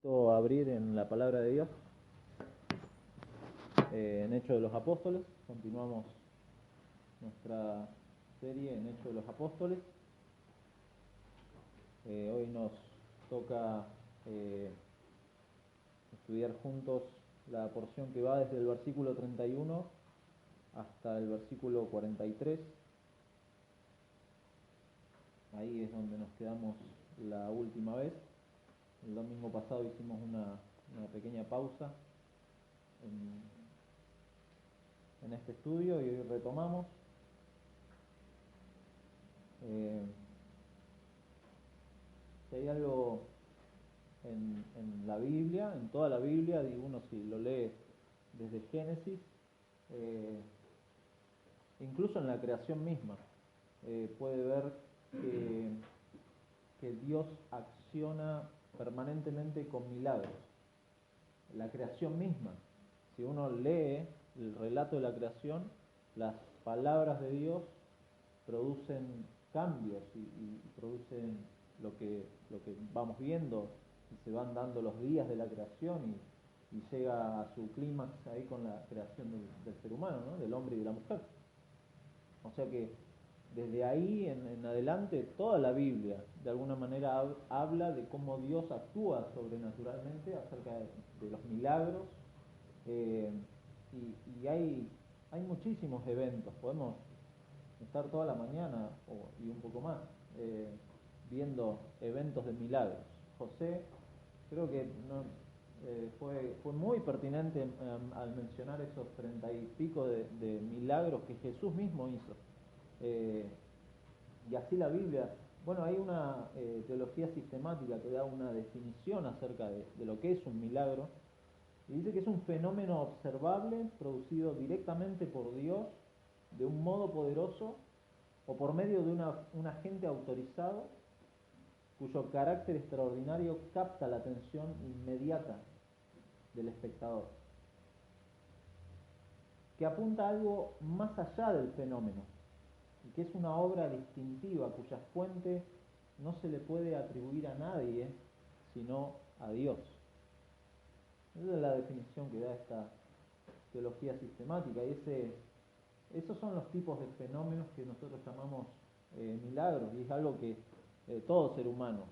Abrir en la palabra de Dios, en Hechos de los Apóstoles. Continuamos nuestra serie en Hechos de los Apóstoles. Hoy nos toca estudiar juntos la porción que va desde el versículo 31 hasta el versículo 43. Ahí es donde nos quedamos la última vez. El domingo pasado hicimos una pequeña pausa en este estudio y hoy retomamos. Si hay algo en la Biblia, en toda la Biblia, digo, uno si lo lee desde Génesis, incluso en la creación misma, puede ver que Dios acciona permanentemente con milagros. La creación misma, si uno lee el relato de la creación, las palabras de Dios producen cambios y producen lo que vamos viendo, y se van dando los días de la creación y llega a su clímax ahí con la creación del ser humano, ¿no? Del hombre y de la mujer. O sea que desde ahí en adelante toda la Biblia de alguna manera habla de cómo Dios actúa sobrenaturalmente acerca de los milagros, y hay muchísimos eventos. Podemos estar toda la mañana y un poco más viendo eventos de milagros. José creo que fue muy pertinente al mencionar esos 30 y pico de milagros que Jesús mismo hizo. Y así la Biblia, bueno, hay una teología sistemática que da una definición acerca de lo que es un milagro, y dice que es un fenómeno observable producido directamente por Dios de un modo poderoso o por medio de un agente autorizado cuyo carácter extraordinario capta la atención inmediata del espectador, que apunta a algo más allá del fenómeno, y que es una obra distintiva cuya fuente no se le puede atribuir a nadie sino a Dios. Esa es la definición que da esta teología sistemática, y esos son los tipos de fenómenos que nosotros llamamos milagros, y es algo que todo ser humano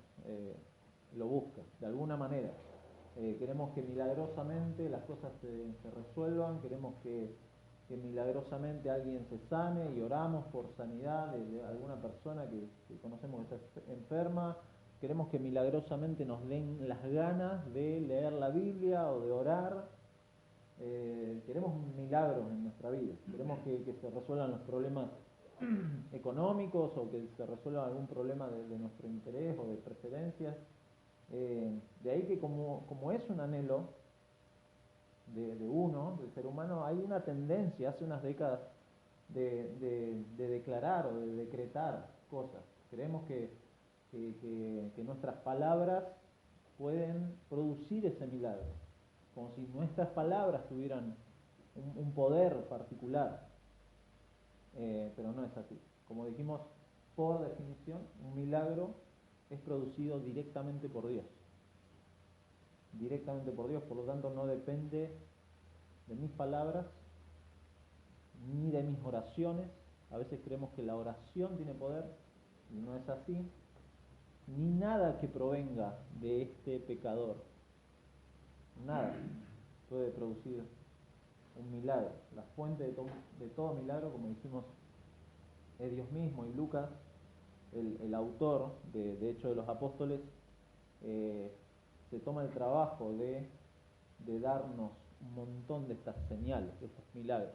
lo busca de alguna manera. Queremos que milagrosamente las cosas se resuelvan, queremos que milagrosamente alguien se sane, y oramos por sanidad de alguna persona que conocemos que está enferma. Queremos que milagrosamente nos den las ganas de leer la Biblia o de orar. Queremos milagros en nuestra vida. Queremos que se resuelvan los problemas económicos, o que se resuelva algún problema de nuestro interés o de preferencias. De ahí que como es un anhelo del ser humano, hay una tendencia hace unas décadas de declarar o de decretar cosas. Creemos que nuestras palabras pueden producir ese milagro, como si nuestras palabras tuvieran un poder particular, pero no es así. Como dijimos, por definición, un milagro es producido directamente por Dios. Directamente por Dios, por lo tanto no depende de mis palabras ni de mis oraciones. A veces creemos que la oración tiene poder, y no es así. Ni nada que provenga de este pecador, nada puede producir un milagro. La fuente de todo milagro, como dijimos, es Dios mismo, y Lucas, el autor de Hechos de los Apóstoles, se toma el trabajo de darnos un montón de estas señales, de estos milagros.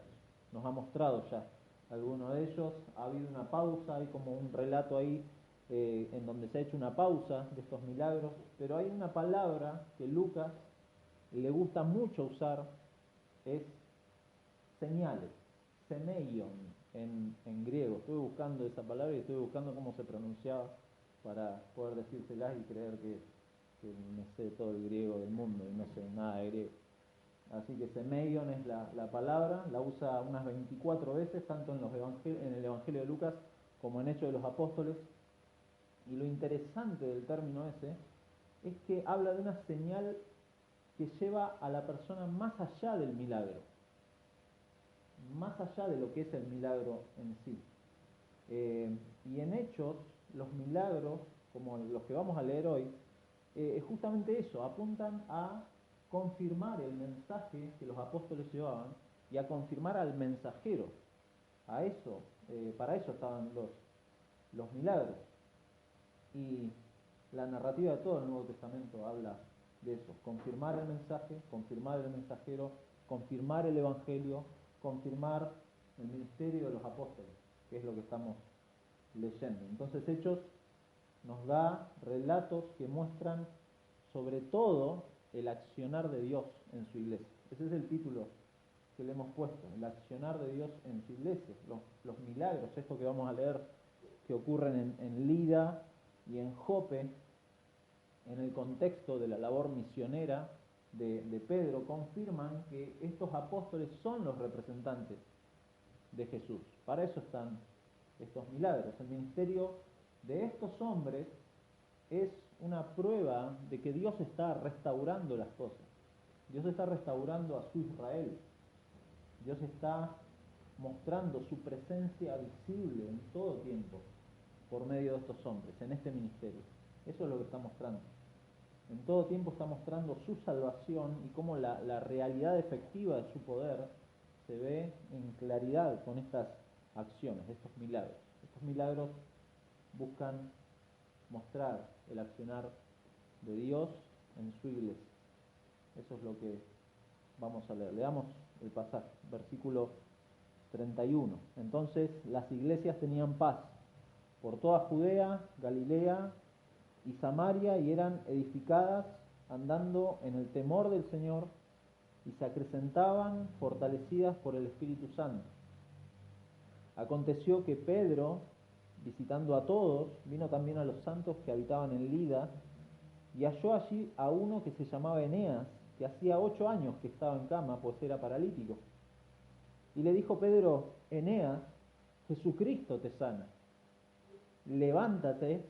Nos ha mostrado ya algunos de ellos. Ha habido una pausa, hay como un relato ahí en donde se ha hecho una pausa de estos milagros, pero hay una palabra que Lucas le gusta mucho usar, es señales, semeion en griego. Estuve buscando esa palabra y estuve buscando cómo se pronunciaba para poder decírselas y creer que me sé todo el griego del mundo y no sé nada de griego. Así que semeion es la palabra, la usa unas 24 veces, tanto en el Evangelio de Lucas como en Hechos de los Apóstoles. Y lo interesante del término ese es que habla de una señal que lleva a la persona más allá del milagro, más allá de lo que es el milagro en sí. Y en Hechos, los milagros, como los que vamos a leer hoy, es justamente eso, apuntan a confirmar el mensaje que los apóstoles llevaban y a confirmar al mensajero. A eso, para eso estaban los milagros. Y la narrativa de todo el Nuevo Testamento habla de eso, confirmar el mensaje, confirmar el mensajero, confirmar el Evangelio, confirmar el ministerio de los apóstoles, que es lo que estamos leyendo. Entonces Hechos nos da relatos que muestran sobre todo el accionar de Dios en su iglesia. Ese es el título que le hemos puesto, el accionar de Dios en su iglesia, los milagros, esto que vamos a leer que ocurren en Lida y en Jope, en el contexto de la labor misionera de Pedro, confirman que estos apóstoles son los representantes de Jesús. Para eso están estos milagros. El ministerio de estos hombres es una prueba de que Dios está restaurando las cosas. Dios está restaurando a su Israel. Dios está mostrando su presencia visible en todo tiempo por medio de estos hombres, en este ministerio. Eso es lo que está mostrando. En todo tiempo está mostrando su salvación y cómo la realidad efectiva de su poder se ve en claridad con estas acciones, estos milagros. Estos milagros buscan mostrar el accionar de Dios en su iglesia. Eso es lo que vamos a leer. Leamos el pasaje, versículo 31. Entonces las iglesias tenían paz por toda Judea, Galilea y Samaria, y eran edificadas andando en el temor del Señor, y se acrecentaban fortalecidas por el Espíritu Santo. Aconteció que Pedro, visitando a todos, vino también a los santos que habitaban en Lida, y halló allí a uno que se llamaba Eneas, que hacía 8 años que estaba en cama, pues era paralítico. Y le dijo Pedro: Eneas, Jesucristo te sana, levántate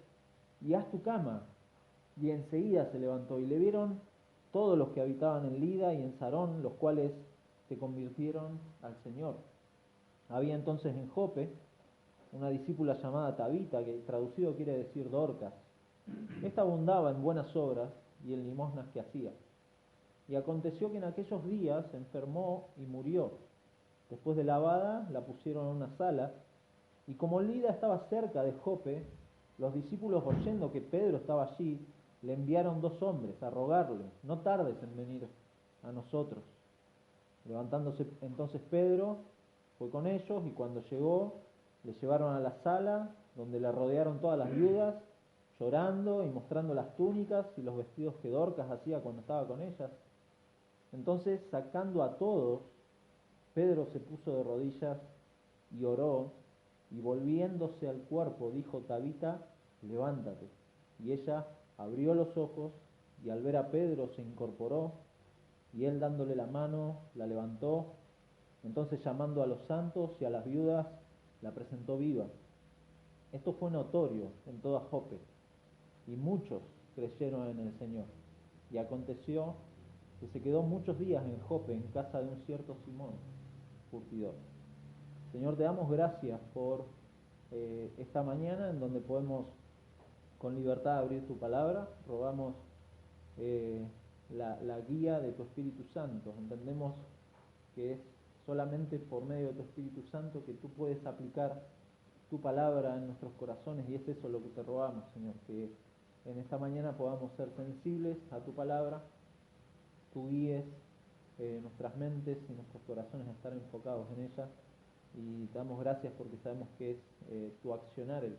y haz tu cama. Y enseguida se levantó, y le vieron todos los que habitaban en Lida y en Sarón, los cuales se convirtieron al Señor. Había entonces en Jope una discípula llamada Tabita, que traducido quiere decir Dorcas. Esta abundaba en buenas obras y en limosnas que hacía. Y aconteció que en aquellos días se enfermó y murió. Después de lavada, la pusieron en una sala, y como Lida estaba cerca de Jope, los discípulos, oyendo que Pedro estaba allí, le enviaron 2 hombres a rogarle: no tardes en venir a nosotros. Levantándose entonces Pedro, fue con ellos, y cuando llegó, le llevaron a la sala, donde le rodearon todas las viudas, llorando y mostrando las túnicas y los vestidos que Dorcas hacía cuando estaba con ellas. Entonces, sacando a todos, Pedro se puso de rodillas y oró, y volviéndose al cuerpo dijo: Tabita, levántate. Y ella abrió los ojos, y al ver a Pedro se incorporó, y él, dándole la mano, la levantó. Entonces, llamando a los santos y a las viudas, la presentó viva. Esto fue notorio en toda Jope, y muchos creyeron en el Señor. Y aconteció que se quedó muchos días en Jope, en casa de un cierto Simón, curtidor. Señor, te damos gracias por esta mañana en donde podemos con libertad abrir tu palabra. Rogamos la guía de tu Espíritu Santo. Entendemos que es solamente por medio de tu Espíritu Santo que tú puedes aplicar tu palabra en nuestros corazones, y es eso lo que te rogamos, Señor, que en esta mañana podamos ser sensibles a tu palabra, tú guíes nuestras mentes y nuestros corazones a estar enfocados en ella, y te damos gracias porque sabemos que es tu accionar el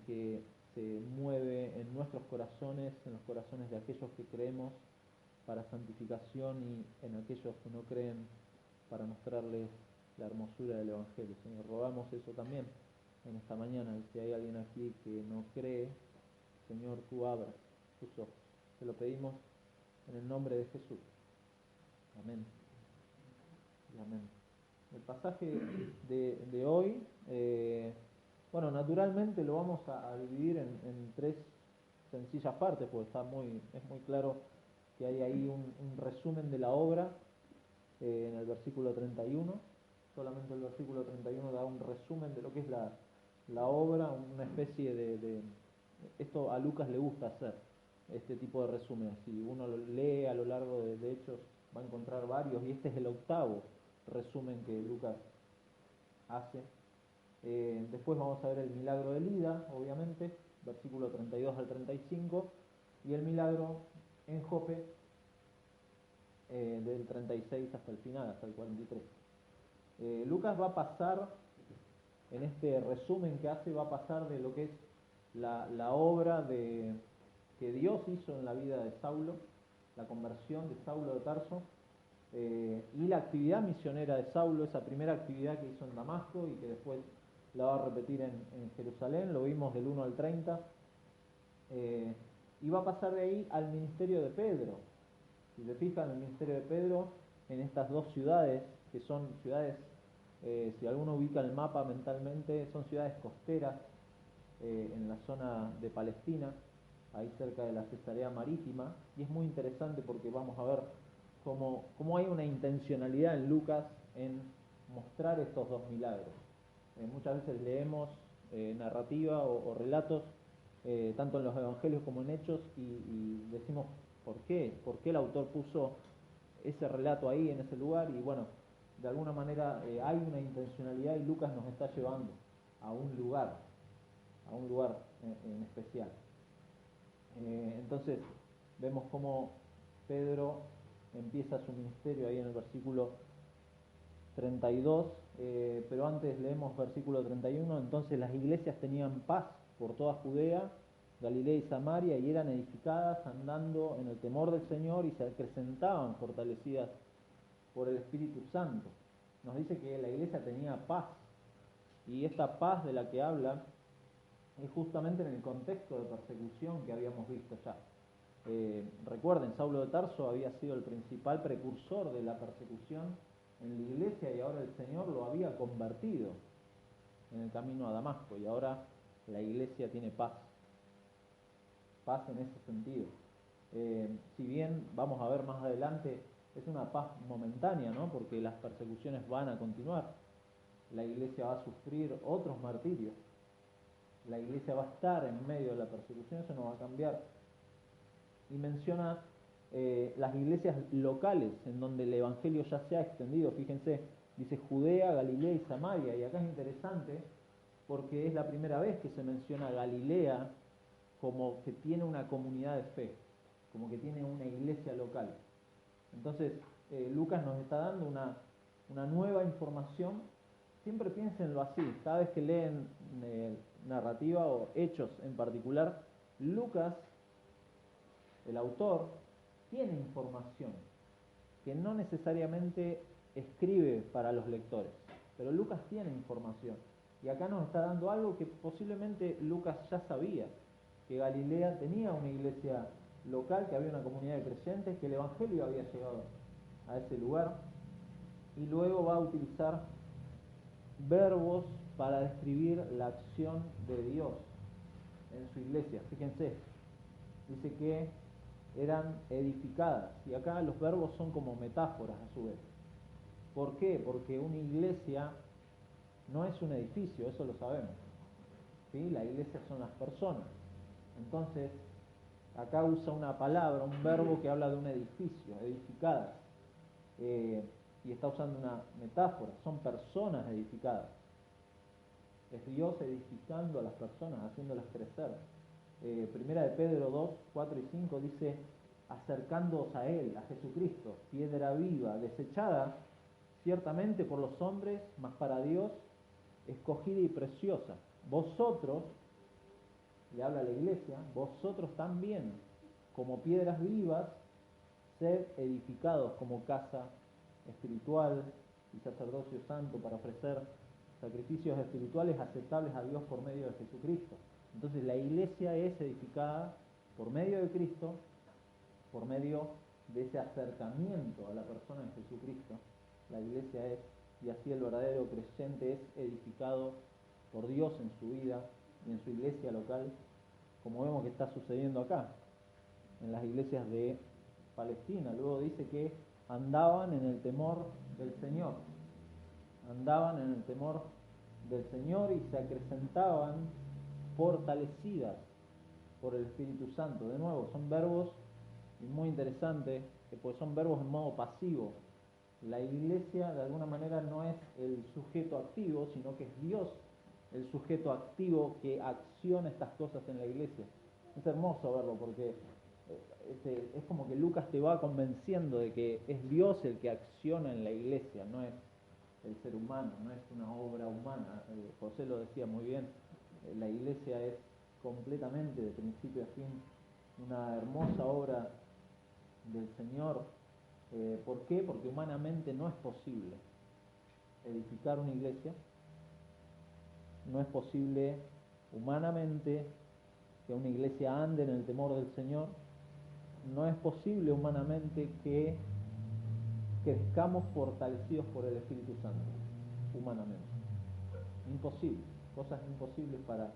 que se mueve en nuestros corazones, en los corazones de aquellos que creemos, para santificación, y en aquellos que no creen, para mostrarles la hermosura del Evangelio. Señor, rogamos eso también en esta mañana, y si hay alguien aquí que no cree, Señor, tú abras tus ojos. Te lo pedimos en el nombre de Jesús. Amén. Y amén. El pasaje de hoy, bueno, naturalmente lo vamos a dividir en 3 sencillas partes, porque es muy claro que hay ahí un resumen de la obra en el versículo 31. Solamente el versículo 31 da un resumen de lo que es la obra, una especie de... Esto a Lucas le gusta hacer, este tipo de resúmenes. Si uno lo lee a lo largo de Hechos, va a encontrar varios, y este es el octavo resumen que Lucas hace. Después vamos a ver el milagro de Lida, obviamente, versículo 32 al 35, y el milagro en Jope, del 36 hasta el final, hasta el 43. Lucas va a pasar, en este resumen que hace, va a pasar de lo que es la obra que Dios hizo en la vida de Saulo, la conversión de Saulo de Tarso, y la actividad misionera de Saulo, esa primera actividad que hizo en Damasco y que después la va a repetir en Jerusalén, lo vimos del 1 al 30, y va a pasar de ahí al ministerio de Pedro. Si se fijan, el ministerio de Pedro en estas dos ciudades, que son ciudades, si alguno ubica el mapa mentalmente, son ciudades costeras en la zona de Palestina, ahí cerca de la Cesarea Marítima, y es muy interesante porque vamos a ver cómo hay una intencionalidad en Lucas en mostrar estos dos milagros. Muchas veces leemos narrativa o relatos, tanto en los evangelios como en Hechos, y decimos ¿por qué el autor puso ese relato ahí, en ese lugar? Y bueno, de alguna manera hay una intencionalidad y Lucas nos está llevando a un lugar en especial. Entonces vemos cómo Pedro empieza su ministerio ahí en el versículo 32, pero antes leemos versículo 31. Entonces las iglesias tenían paz por toda Judea, Galilea y Samaria, y eran edificadas andando en el temor del Señor, y se acrecentaban fortalecidas por el Espíritu Santo. Nos dice que la iglesia tenía paz, y esta paz de la que habla es justamente en el contexto de persecución que habíamos visto ya. Recuerden, Saulo de Tarso había sido el principal precursor de la persecución en la iglesia, y ahora el Señor lo había convertido en el camino a Damasco, y ahora la iglesia tiene paz en ese sentido. Si bien vamos a ver más adelante, es una paz momentánea, ¿no? Porque las persecuciones van a continuar, la iglesia va a sufrir otros martirios, la iglesia va a estar en medio de la persecución, eso no va a cambiar. Y menciona las iglesias locales en donde el evangelio ya se ha extendido. Fíjense, dice Judea, Galilea y Samaria, y acá es interesante porque es la primera vez que se menciona Galilea como que tiene una comunidad de fe, como que tiene una iglesia local. Entonces Lucas nos está dando una nueva información. Siempre piénsenlo así, cada vez que leen narrativa o hechos en particular, Lucas, el autor, tiene información que no necesariamente escribe para los lectores, pero Lucas tiene información, y acá nos está dando algo que posiblemente Lucas ya sabía, que Galilea tenía una iglesia local, que había una comunidad de creyentes, que el evangelio había llegado a ese lugar, y luego va a utilizar verbos para describir la acción de Dios en su iglesia. Fíjense, dice que eran edificadas, y acá los verbos son como metáforas a su vez. ¿Por qué? Porque una iglesia no es un edificio, eso lo sabemos, ¿sí? La iglesia son las personas. Entonces acá usa una palabra, un verbo que habla de un edificio, edificadas, y está usando una metáfora, son personas edificadas. Es Dios edificando a las personas, haciéndolas crecer. Primera de Pedro 2, 4 y 5 dice: acercándoos a Él, a Jesucristo, piedra viva, desechada ciertamente por los hombres, mas para Dios escogida y preciosa. Vosotros, le habla a la iglesia, vosotros también, como piedras vivas, sed edificados como casa espiritual y sacerdocio santo para ofrecer sacrificios espirituales aceptables a Dios por medio de Jesucristo. Entonces la iglesia es edificada por medio de Cristo, por medio de ese acercamiento a la persona de Jesucristo. La iglesia es, y así el verdadero creyente es edificado por Dios en su vida y en su iglesia local, como vemos que está sucediendo acá, en las iglesias de Palestina. Luego dice que andaban en el temor del Señor, andaban en el temor del Señor y se acrecentaban fortalecidas por el Espíritu Santo. De nuevo, son verbos muy interesantes, pues son verbos en modo pasivo. La iglesia de alguna manera no es el sujeto activo, sino que es Dios el sujeto activo que acciona estas cosas en la iglesia. Es hermoso verlo porque es como que Lucas te va convenciendo de que es Dios el que acciona en la iglesia, no es el ser humano, no es una obra humana. José lo decía muy bien, la iglesia es completamente de principio a fin una hermosa obra del Señor. ¿Por qué? Porque humanamente no es posible edificar una iglesia, no es posible humanamente que una iglesia ande en el temor del Señor, no es posible humanamente que crezcamos fortalecidos por el Espíritu Santo, humanamente. Imposible, cosas imposibles para...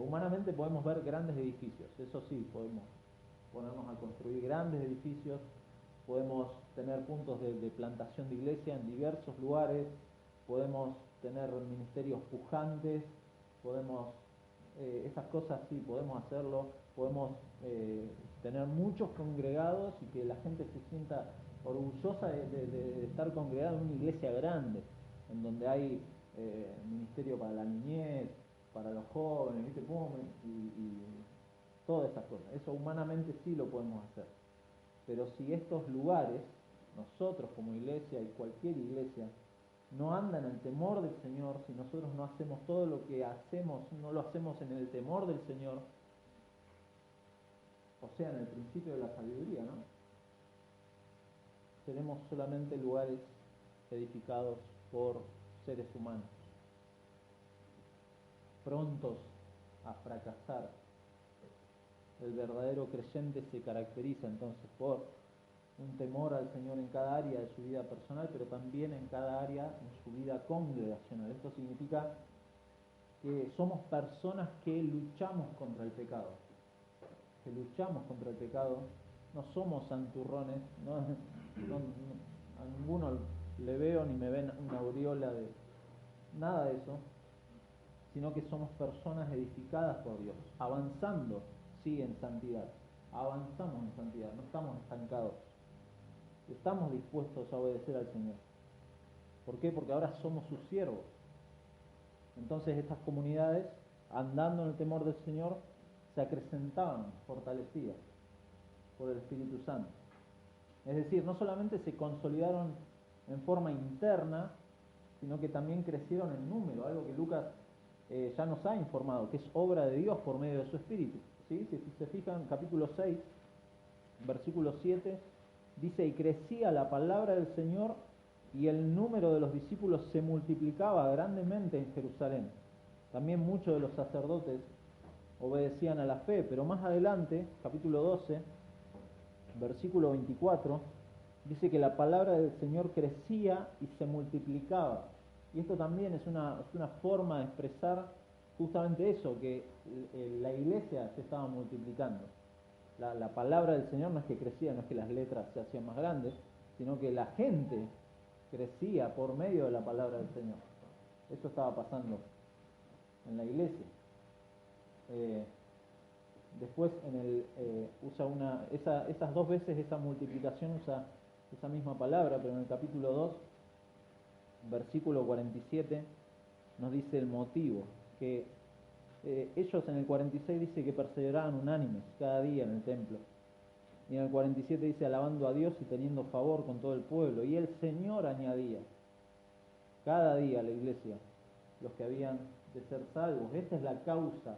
humanamente podemos ver grandes edificios, eso sí, podemos ponernos a construir grandes edificios, podemos tener puntos de plantación de iglesia en diversos lugares, podemos tener ministerios pujantes, podemos, esas cosas sí, podemos hacerlo, podemos tener muchos congregados y que la gente se sienta orgullosa de estar congregada en una iglesia grande, en donde hay ministerio para la niñez, para los jóvenes, ¿viste? Y todas esas cosas. Eso humanamente sí lo podemos hacer. Pero si estos lugares, nosotros como iglesia y cualquier iglesia, no andan en el temor del Señor, si nosotros no hacemos todo lo que hacemos, no lo hacemos en el temor del Señor, o sea, en el principio de la sabiduría, ¿no? Seremos solamente lugares edificados por seres humanos, prontos a fracasar. El verdadero creyente se caracteriza entonces por un temor al Señor en cada área de su vida personal, pero también en cada área en su vida congregacional. Esto significa que somos personas que luchamos contra el pecado, no somos santurrones, a ninguno le veo ni me ven una aureola de nada de eso, sino que somos personas edificadas por Dios, avanzando, sí, en santidad, avanzamos en santidad, no estamos estancados, estamos dispuestos a obedecer al Señor. ¿Por qué? Porque ahora somos sus siervos. Entonces estas comunidades, andando en el temor del Señor, se acrecentaban, fortalecidas por el Espíritu Santo. Es decir, no solamente se consolidaron en forma interna, sino que también crecieron en número, algo que Lucas ya nos ha informado, que es obra de Dios por medio de su Espíritu. ¿Sí? Si se fijan, capítulo 6, versículo 7, dice, y crecía la palabra del Señor y el número de los discípulos se multiplicaba grandemente en Jerusalén. También muchos de los sacerdotes obedecían a la fe, pero más adelante, capítulo 12, versículo 24, dice que la palabra del Señor crecía y se multiplicaba. Y esto también es una forma de expresar justamente eso, que la iglesia se estaba multiplicando. La palabra del Señor no es que crecía, no es que las letras se hacían más grandes, sino que la gente crecía por medio de la palabra del Señor. Eso estaba pasando en la iglesia. Después usa esas dos veces esa multiplicación usa esa misma palabra, pero en el capítulo 2, versículo 47, nos dice el motivo, que ellos en el 46 dice que perseveraban unánimes cada día en el templo, y en el 47 dice alabando a Dios y teniendo favor con todo el pueblo, y el Señor añadía cada día a la iglesia los que habían de ser salvos. Esta es la causa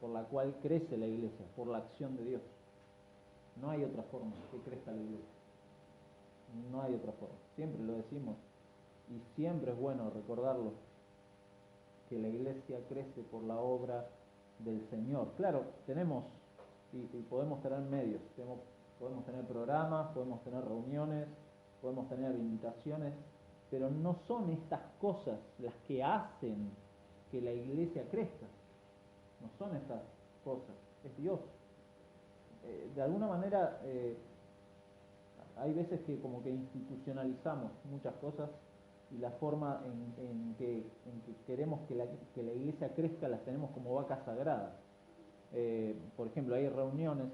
por la cual crece la iglesia, por la acción de Dios. No hay otra forma que crezca la iglesia, no hay otra forma, siempre lo decimos y siempre es bueno recordarlo, que la iglesia crece por la obra del Señor. Claro, tenemos y podemos tener medios, podemos tener programas, podemos tener reuniones, podemos tener invitaciones, pero no son estas cosas las que hacen que la iglesia crezca. No son estas cosas, es Dios. De alguna manera hay veces que como que institucionalizamos muchas cosas y la forma en que queremos que la iglesia crezca las tenemos como vacas sagradas. Por ejemplo, hay reuniones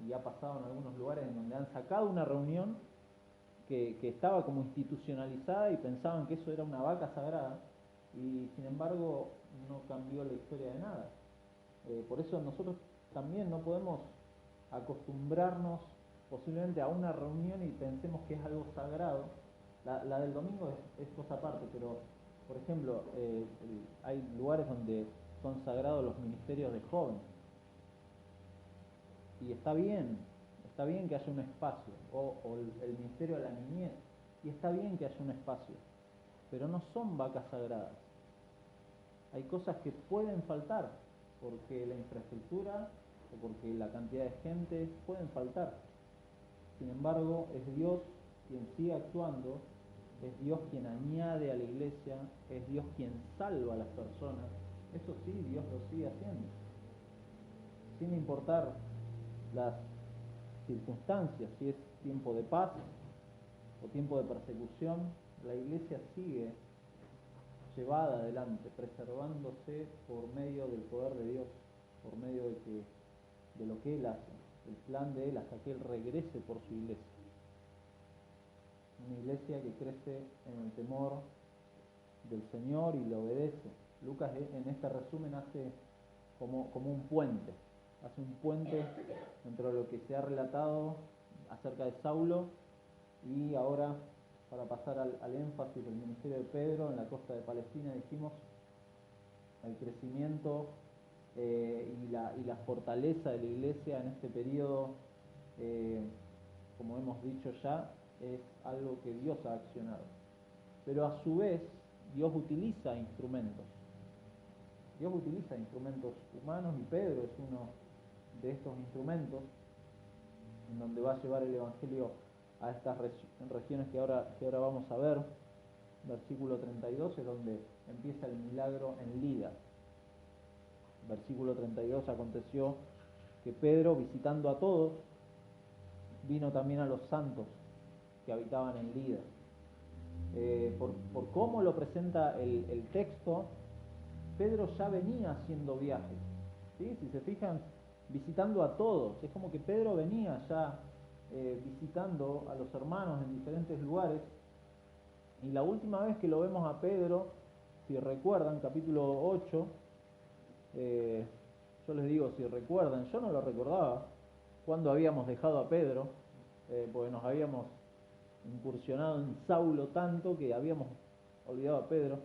y ha pasado en algunos lugares en donde han sacado una reunión que estaba como institucionalizada y pensaban que eso era una vaca sagrada y sin embargo no cambió la historia de nada. Por eso nosotros también no podemos acostumbrarnos posiblemente a una reunión y pensemos que es algo sagrado. La del domingo es cosa aparte, pero por ejemplo hay lugares donde son sagrados los ministerios de jóvenes y está bien que haya un espacio, o el ministerio de la niñez, y está bien que haya un espacio, pero no son vacas sagradas. Hay cosas que pueden faltar, porque la infraestructura o porque la cantidad de gente pueden faltar. Sin embargo, es Dios quien sigue actuando, es Dios quien añade a la iglesia, es Dios quien salva a las personas. Eso sí, Dios lo sigue haciendo. Sin importar las circunstancias, si es tiempo de paz o tiempo de persecución, la iglesia sigue llevada adelante, preservándose por medio del poder de Dios, por medio de lo que Él hace, el plan de Él hasta que Él regrese por su iglesia. Una iglesia que crece en el temor del Señor y le obedece. Lucas en este resumen hace como un puente, hace un puente entre lo que se ha relatado acerca de Saulo y ahora, para pasar al énfasis del ministerio de Pedro en la costa de Palestina, dijimos, el crecimiento y la fortaleza de la iglesia en este periodo, como hemos dicho ya, es algo que Dios ha accionado. Pero a su vez, Dios utiliza instrumentos. Dios utiliza instrumentos humanos y Pedro es uno de estos instrumentos en donde va a llevar el Evangelio a estas regiones que ahora vamos a ver. Versículo 32 es donde empieza el milagro en Lida. Versículo 32, aconteció que Pedro, visitando a todos, vino también a los santos que habitaban en Lida. Por cómo lo presenta el texto, Pedro ya venía haciendo viajes, ¿sí? Si se fijan, visitando a todos, es como que Pedro venía ya visitando a los hermanos en diferentes lugares, y la última vez que lo vemos a Pedro, si recuerdan, capítulo 8, yo les digo, si recuerdan, yo no lo recordaba, cuando habíamos dejado a Pedro, porque nos habíamos incursionado en Saulo tanto que habíamos olvidado a Pedro,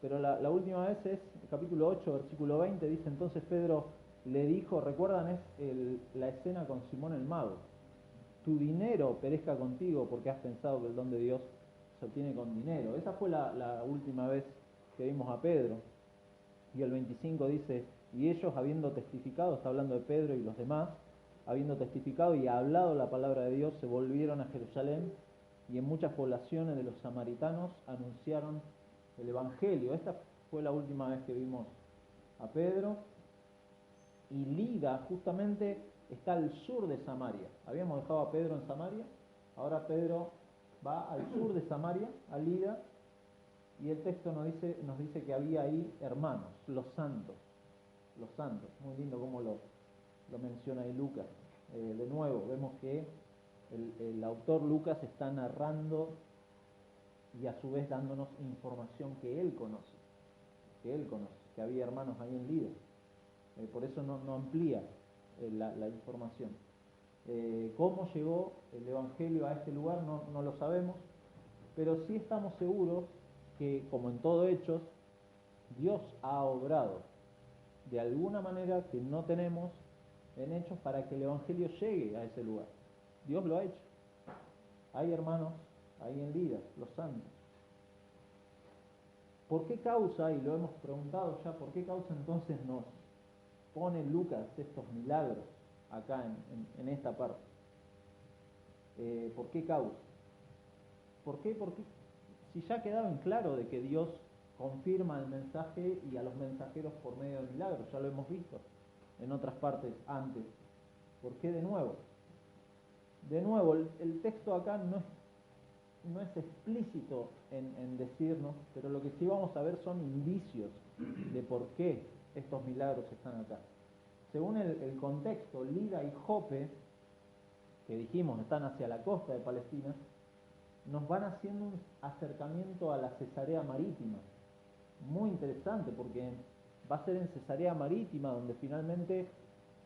pero la última vez es capítulo 8, versículo 20, dice, entonces Pedro le dijo, ¿recuerdan? Es la escena con Simón el mago, tu dinero perezca contigo porque has pensado que el don de Dios se obtiene con dinero. Esa fue la última vez que vimos a Pedro. Y el 25 dice, y ellos habiendo testificado, está hablando de Pedro y los demás, habiendo testificado y hablado la palabra de Dios, se volvieron a Jerusalén y en muchas poblaciones de los samaritanos anunciaron el Evangelio. Esta fue la última vez que vimos a Pedro. Y Lida justamente está al sur de Samaria. Habíamos dejado a Pedro en Samaria, ahora Pedro va al sur de Samaria, a Lida, y el texto nos dice que había ahí hermanos, los santos, muy lindo como lo menciona ahí Lucas. De nuevo, vemos que el autor Lucas está narrando y a su vez dándonos información que él conoce, que había hermanos ahí en Lida. Por eso no amplía la información. ¿Cómo llegó el Evangelio a este lugar? No lo sabemos, pero sí estamos seguros que, como en todo Hechos, Dios ha obrado de alguna manera que no tenemos en Hechos para que el Evangelio llegue a ese lugar. Dios lo ha hecho. Hay hermanos ahí en Lida, los santos. ¿Por qué causa, y lo hemos preguntado ya, por qué causa entonces nos pone Lucas estos milagros acá en esta parte? ¿Por qué causa? ¿Por qué? Porque si ya quedaba en claro de que Dios confirma el mensaje y a los mensajeros por medio de milagros, ya lo hemos visto. en otras partes antes. ¿Por qué de nuevo? De nuevo, el texto acá no es explícito en decirnos, pero lo que sí vamos a ver son indicios de por qué estos milagros están acá. Según el contexto, Lida y Jope, que dijimos están hacia la costa de Palestina, nos van haciendo un acercamiento a la Cesarea Marítima. Muy interesante, porque va a ser en Cesarea Marítima donde finalmente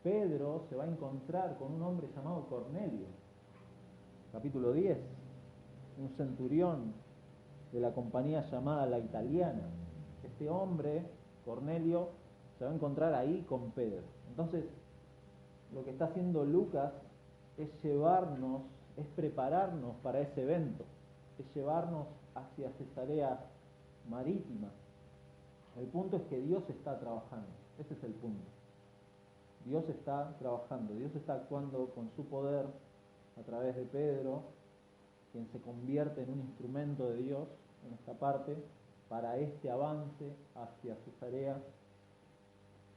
Pedro se va a encontrar con un hombre llamado Cornelio. Capítulo 10, un centurión de la compañía llamada La Italiana. Este hombre, Cornelio, se va a encontrar ahí con Pedro. Entonces, lo que está haciendo Lucas es llevarnos, es prepararnos para ese evento, es llevarnos hacia Cesarea Marítima. El punto es que Dios está trabajando, ese es el punto. Dios está trabajando, Dios está actuando con su poder a través de Pedro, quien se convierte en un instrumento de Dios en esta parte, para este avance hacia Cesarea,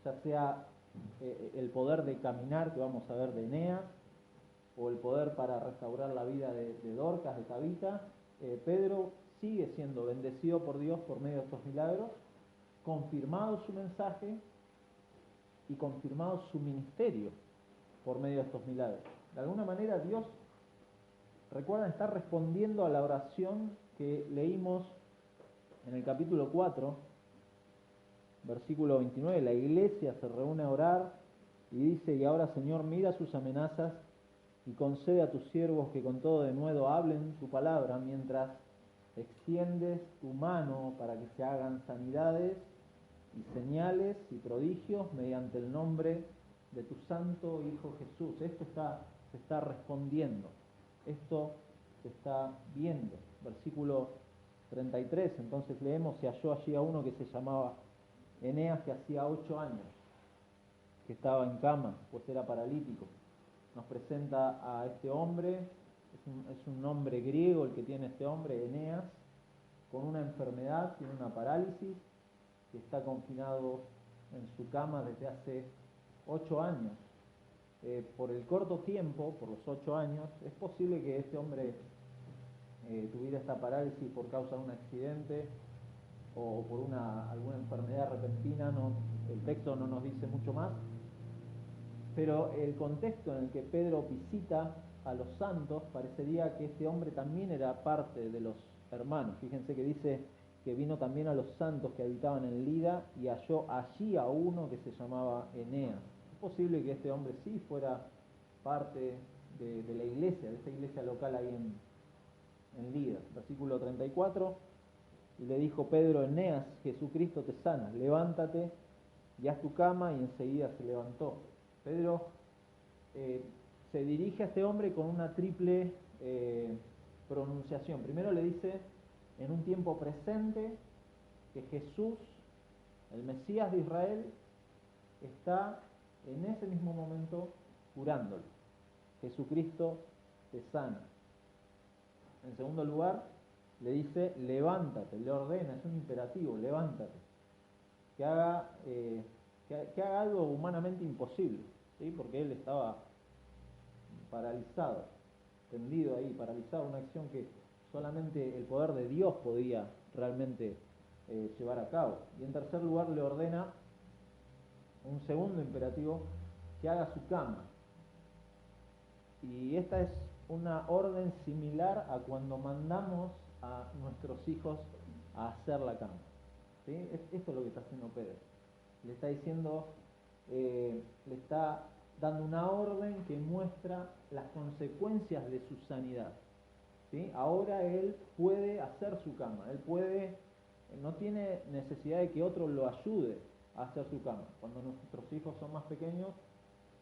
ya sea el poder de caminar que vamos a ver de Eneas, o el poder para restaurar la vida de Dorcas, de Tabita. Pedro sigue siendo bendecido por Dios por medio de estos milagros, confirmado su mensaje y confirmado su ministerio por medio de estos milagros. De alguna manera Dios, recuerdan, está respondiendo a la oración que leímos en el capítulo 4, versículo 29. La iglesia se reúne a orar y dice: y ahora, Señor, mira sus amenazas y concede a tus siervos que con todo denuedo hablen tu palabra, mientras extiendes tu mano para que se hagan sanidades y señales y prodigios mediante el nombre de tu santo Hijo Jesús. Esto se está respondiendo, esto se está viendo. Versículo 33, entonces leemos: se halló allí a uno que se llamaba Eneas, que hacía 8 años que estaba en cama, pues era paralítico. Nos presenta a este hombre, es un nombre griego el que tiene este hombre, Eneas, con una enfermedad, tiene una parálisis, que está confinado en su cama desde hace 8 años. Por el corto tiempo, por los 8 años, es posible que este hombre tuviera esta parálisis por causa de un accidente o por alguna enfermedad repentina. El texto no nos dice mucho más, pero el contexto en el que Pedro visita a los santos parecería que este hombre también era parte de los hermanos. Fíjense que dice que vino también a los santos que habitaban en Lida y halló allí a uno que se llamaba Eneas. Es posible que este hombre sí fuera parte de la iglesia, de esta iglesia local ahí en Lida. Versículo 34, y le dijo Pedro: Eneas, Jesucristo te sana, levántate y haz tu cama, y enseguida se levantó. Pedro se dirige a este hombre con una triple pronunciación. Primero le dice en un tiempo presente que Jesús, el Mesías de Israel, está en ese mismo momento curándolo. Jesucristo te sana. En segundo lugar, le dice: levántate, le ordena, es un imperativo, levántate, que haga algo humanamente imposible, ¿sí? Porque él estaba paralizado, tendido ahí, paralizado, una acción que solamente el poder de Dios podía realmente llevar a cabo. Y en tercer lugar le ordena, un segundo imperativo, que haga su cama. Y esta es una orden similar a cuando mandamos a nuestros hijos a hacer la cama, ¿sí? Esto es lo que está haciendo Pedro. Le está diciendo, le está dando una orden que muestra las consecuencias de su sanidad, ¿sí? Ahora él puede hacer su cama, no tiene necesidad de que otro lo ayude a hacer su cama. Cuando nuestros hijos son más pequeños,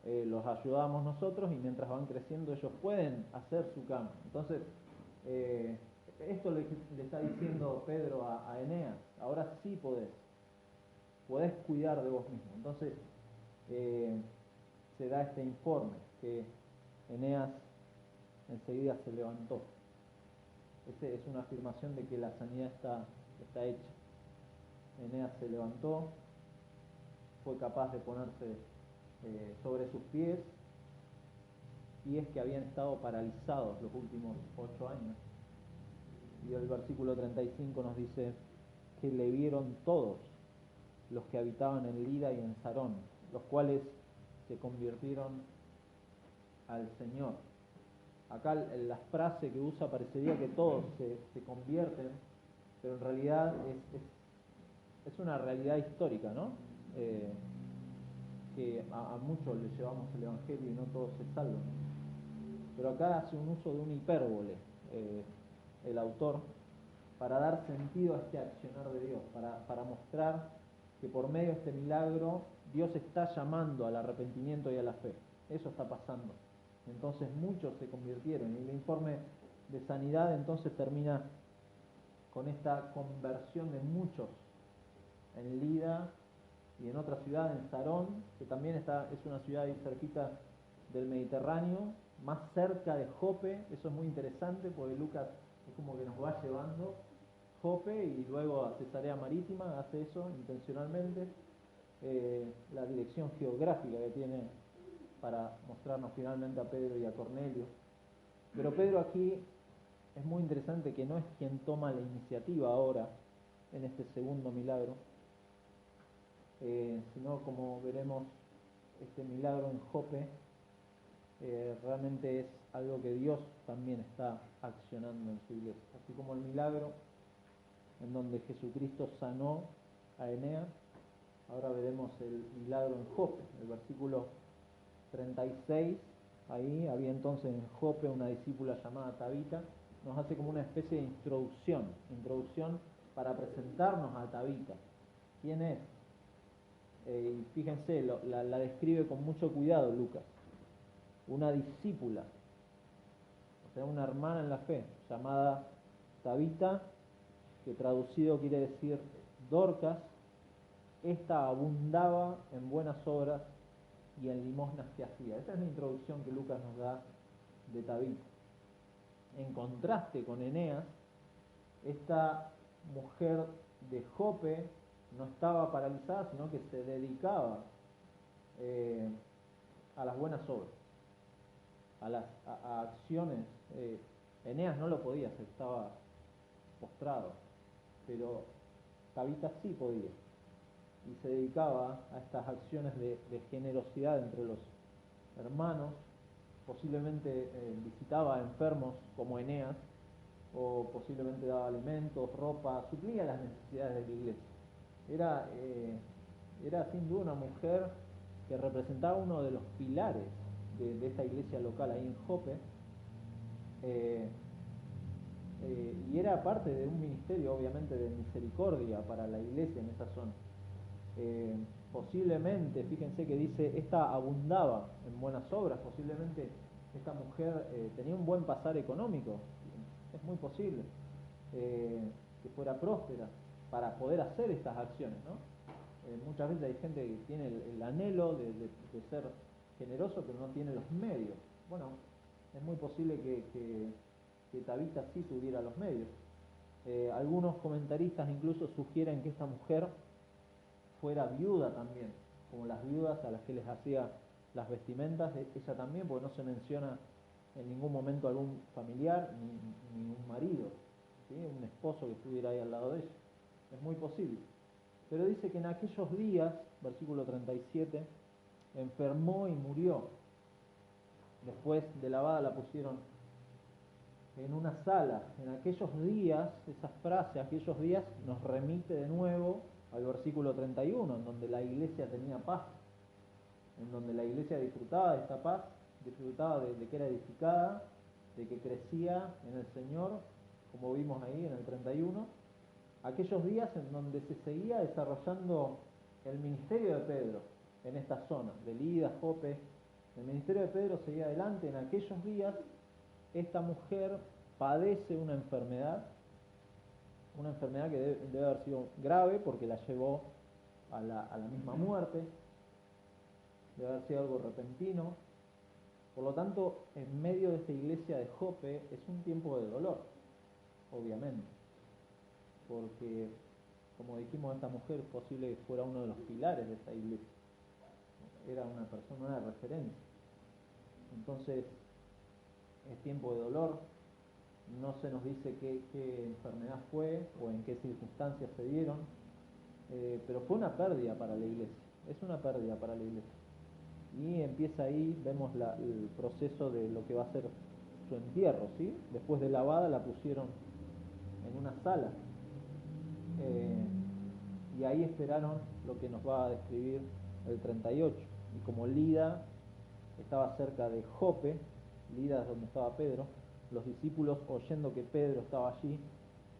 los ayudamos nosotros, y mientras van creciendo ellos pueden hacer su cama. Entonces, esto le está diciendo Pedro a Eneas: ahora sí podés cuidar de vos mismo. Entonces, se da este informe que Eneas enseguida se levantó. Esta es una afirmación de que la sanidad está hecha. Eneas se levantó, fue capaz de ponerse sobre sus pies que habían estado paralizados los últimos 8 años. Y el versículo 35 nos dice que le vieron todos los que habitaban en Lida y en Sarón, los cuales se convirtieron al Señor. Acá la frase que usa parecería que todos se convierten, pero en realidad es una realidad histórica, ¿no? Que a muchos les llevamos el Evangelio y no todos se salvan. Pero acá hace un uso de una hipérbole el autor para dar sentido a este accionar de Dios, para mostrar que por medio de este milagro Dios está llamando al arrepentimiento y a la fe. Eso está pasando. Entonces muchos se convirtieron y el informe de sanidad entonces termina con esta conversión de muchos en Lida y en otra ciudad, en Sarón, que también es una ciudad ahí cerquita del Mediterráneo, más cerca de Jope. Eso es muy interesante porque Lucas es como que nos va llevando Jope y luego a Cesarea Marítima, hace eso intencionalmente, la dirección geográfica que tiene para mostrarnos finalmente a Pedro y a Cornelio. Pero Pedro aquí es muy interesante que no es quien toma la iniciativa ahora en este segundo milagro, sino como veremos este milagro en Jope realmente es algo que Dios también está accionando en su iglesia, así como el milagro en donde Jesucristo sanó a Eneas. Ahora veremos el milagro en Jope, el versículo 36, ahí había entonces en Jope una discípula llamada Tabita, nos hace como una especie de introducción para presentarnos a Tabita. ¿Quién es? Y fíjense, la describe con mucho cuidado Lucas. Una discípula, o sea, una hermana en la fe, llamada Tabita, que traducido quiere decir Dorcas. Esta abundaba en buenas obras y en limosnas que hacía. Esa es la introducción que Lucas nos da de Tabita. En contraste con Eneas, esta mujer de Jope no estaba paralizada, sino que se dedicaba a las buenas obras, a acciones. Eneas no lo podía hacer, estaba postrado, pero Tabita sí podía, y se dedicaba a estas acciones de generosidad entre los hermanos. Posiblemente visitaba a enfermos como Eneas, o posiblemente daba alimentos, ropa, suplía las necesidades de la iglesia. Era sin duda una mujer que representaba uno de los pilares de esta iglesia local ahí en Jope, y era parte de un ministerio obviamente de misericordia para la iglesia en esa zona. Posiblemente, fíjense que dice, esta abundaba en buenas obras, posiblemente esta mujer tenía un buen pasar económico, es muy posible que fuera próspera para poder hacer estas acciones, ¿no? Muchas veces hay gente que tiene el anhelo de ser generoso, pero no tiene los medios. Bueno, es muy posible que Tabita sí tuviera los medios. Algunos comentaristas incluso sugieren que esta mujer fuera viuda también, como las viudas a las que les hacía las vestimentas, ella también, porque no se menciona en ningún momento algún familiar ni un marido, ¿sí? Un esposo que estuviera ahí al lado de ella. Es muy posible. Pero dice que en aquellos días, versículo 37, enfermó y murió. Después de lavada la pusieron en una sala. En aquellos días, esa frase, aquellos días, nos remite de nuevo al versículo 31, en donde la iglesia tenía paz, en donde la iglesia disfrutaba de esta paz, disfrutaba de que era edificada, de que crecía en el Señor, como vimos ahí en el 31. Aquellos días en donde se seguía desarrollando el ministerio de Pedro en esta zona, de Lida, Jope. El ministerio de Pedro seguía adelante. En aquellos días esta mujer padece una enfermedad que debe haber sido grave porque la llevó a la misma muerte, debe haber sido algo repentino. Por lo tanto, en medio de esta iglesia de Jope es un tiempo de dolor, obviamente, porque, como dijimos, esta mujer es posible que fuera uno de los pilares de esta iglesia. era una persona de referencia. Entonces, es tiempo de dolor, no se nos dice qué enfermedad fue o en qué circunstancias se dieron, pero fue una pérdida para la iglesia, es una pérdida para la iglesia. Y empieza ahí, vemos el proceso de lo que va a ser su entierro, ¿sí? Después de lavada la pusieron en una sala, y ahí esperaron lo que nos va a describir el 38. Y como Lida estaba cerca de Jope, Lida es donde estaba Pedro, los discípulos, oyendo que Pedro estaba allí,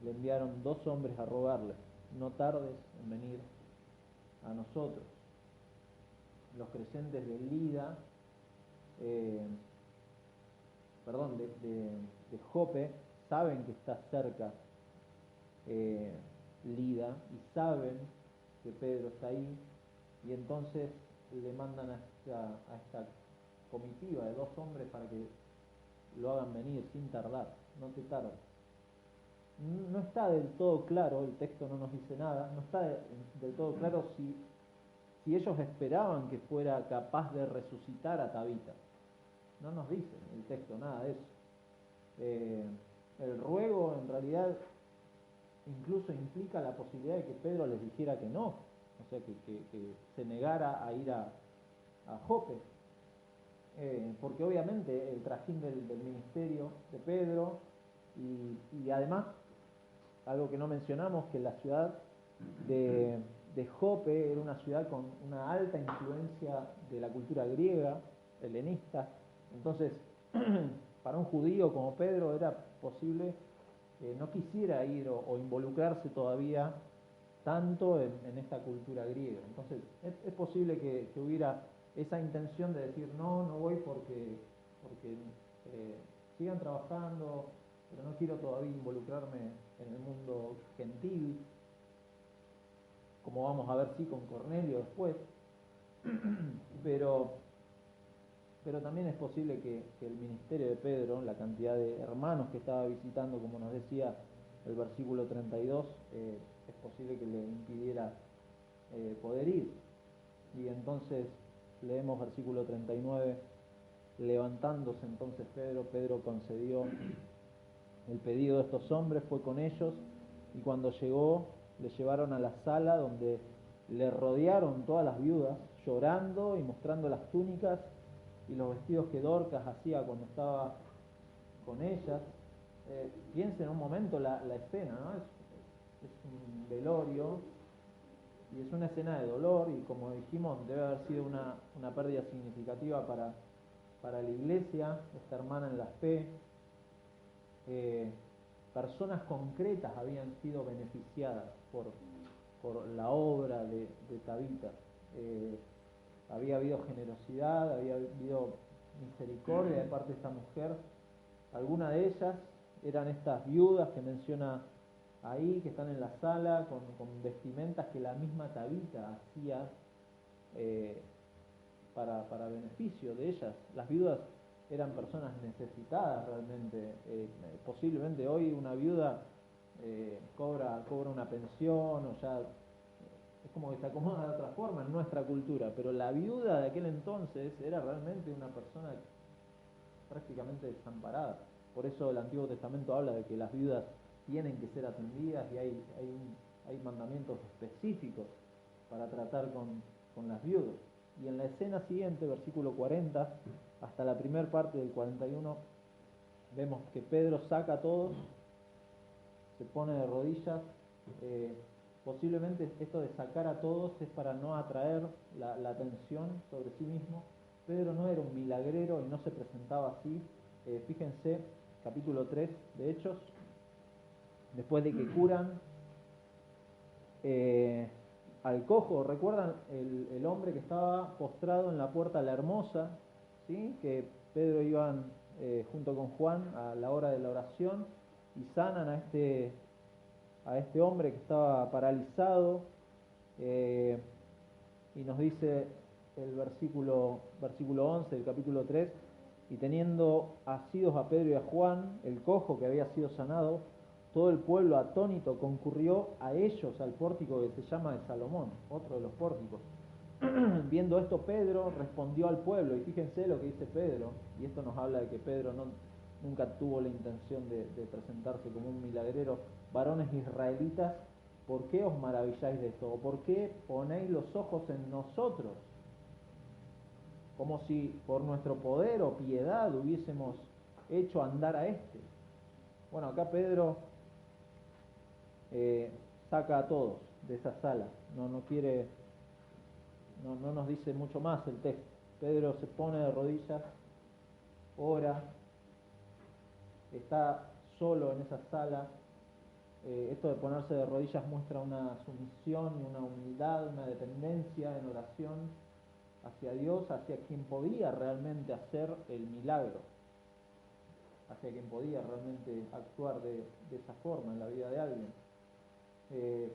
le enviaron 2 hombres a rogarle: no tardes en venir a nosotros. Los creyentes de Lida, de Jope, saben que está cerca Lida y saben que Pedro está ahí, y entonces le mandan a esta comitiva de 2 hombres para que lo hagan venir sin tardar, no te tardes. No está del todo claro, el texto no nos dice nada, no está del todo claro si ellos esperaban que fuera capaz de resucitar a Tabita. No nos dice el texto nada de eso. El ruego en realidad incluso implica la posibilidad de que Pedro les dijera que no, o sea, que se negara a ir a Jope, porque obviamente el trajín del ministerio de Pedro, y además, algo que no mencionamos, que la ciudad de Jope era una ciudad con una alta influencia de la cultura griega, helenista. Entonces, para un judío como Pedro era posible que no quisiera ir o involucrarse todavía tanto en esta cultura griega. Entonces, es posible que hubiera esa intención de decir: no voy porque sigan trabajando, pero no quiero todavía involucrarme en el mundo gentil, como vamos a ver sí con Cornelio después. pero también es posible que el ministerio de Pedro, la cantidad de hermanos que estaba visitando, como nos decía el versículo 32, es posible que le impidiera poder ir. Y entonces leemos versículo 39: levantándose entonces Pedro concedió el pedido de estos hombres, fue con ellos, y cuando llegó le llevaron a la sala donde le rodearon todas las viudas, llorando y mostrando las túnicas y los vestidos que Dorcas hacía cuando estaba con ellas. Piensen un momento la escena, ¿no? Es un velorio y es una escena de dolor, y como dijimos, debe haber sido una pérdida significativa para la iglesia, esta hermana en la fe. Personas concretas habían sido beneficiadas por la obra de Tabita. Había habido generosidad, había habido misericordia de parte de esta mujer. Algunas de ellas eran estas viudas que menciona ahí, que están en la sala con vestimentas que la misma Tabita hacía para beneficio de ellas. Las viudas eran personas necesitadas realmente. Posiblemente hoy una viuda cobra una pensión, o ya es como que se acomoda de otra forma en nuestra cultura, pero la viuda de aquel entonces era realmente una persona prácticamente desamparada. Por eso el Antiguo Testamento habla de que las viudas tienen que ser atendidas, y hay mandamientos específicos para tratar con las viudas. Y en la escena siguiente, versículo 40, hasta la primera parte del 41, vemos que Pedro saca a todos, se pone de rodillas. Posiblemente esto de sacar a todos es para no atraer la atención sobre sí mismo. Pedro no era un milagrero y no se presentaba así. Fíjense, capítulo 3 de Hechos, después de que curan al cojo, ¿recuerdan el hombre que estaba postrado en la puerta de la Hermosa? ¿Sí? Que Pedro iban junto con Juan a la hora de la oración y sanan a este hombre que estaba paralizado, y nos dice el versículo 11 del capítulo 3: y teniendo asidos a Pedro y a Juan, el cojo que había sido sanado, todo el pueblo atónito concurrió a ellos al pórtico que se llama de Salomón, otro de los pórticos, Viendo esto, Pedro respondió al pueblo, y fíjense lo que dice Pedro, y esto nos habla de que Pedro nunca tuvo la intención de presentarse como un milagrero. Varones israelitas, ¿por qué os maravilláis de esto? ¿O por qué ponéis los ojos en nosotros? Como si por nuestro poder o piedad hubiésemos hecho andar a este. Bueno, acá Pedro saca a todos de esa sala, no quiere, no nos dice mucho más el texto. Pedro se pone de rodillas, ora, está solo en esa sala. Esto de ponerse de rodillas muestra una sumisión y una humildad, una dependencia en oración hacia Dios, hacia quien podía realmente hacer el milagro, hacia quien podía realmente actuar de esa forma en la vida de alguien.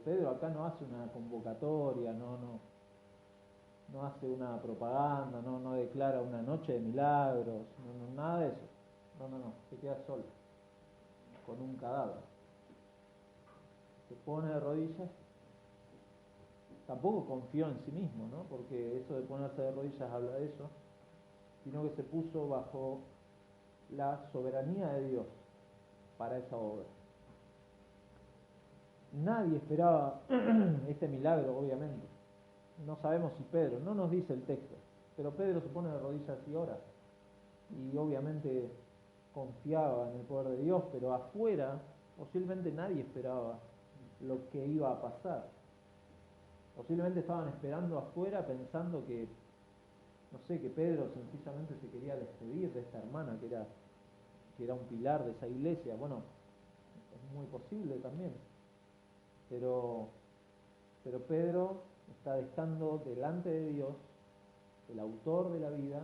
Pedro acá no hace una convocatoria, no hace una propaganda, no declara una noche de milagros, nada de eso. No, se queda solo, con un cadáver. Se pone de rodillas, tampoco confió en sí mismo, ¿no? Porque eso de ponerse de rodillas habla de eso, sino que se puso bajo la soberanía de Dios para esa obra. Nadie esperaba este milagro, obviamente. No sabemos si Pedro, no nos dice el texto, pero Pedro se pone de rodillas y ora. Y obviamente confiaba en el poder de Dios, pero afuera posiblemente nadie esperaba lo que iba a pasar. Posiblemente estaban esperando afuera pensando que, no sé, que Pedro sencillamente se quería despedir de esta hermana que era un pilar de esa iglesia. Bueno, es muy posible también. Pero Pedro está dejando delante de Dios, el autor de la vida,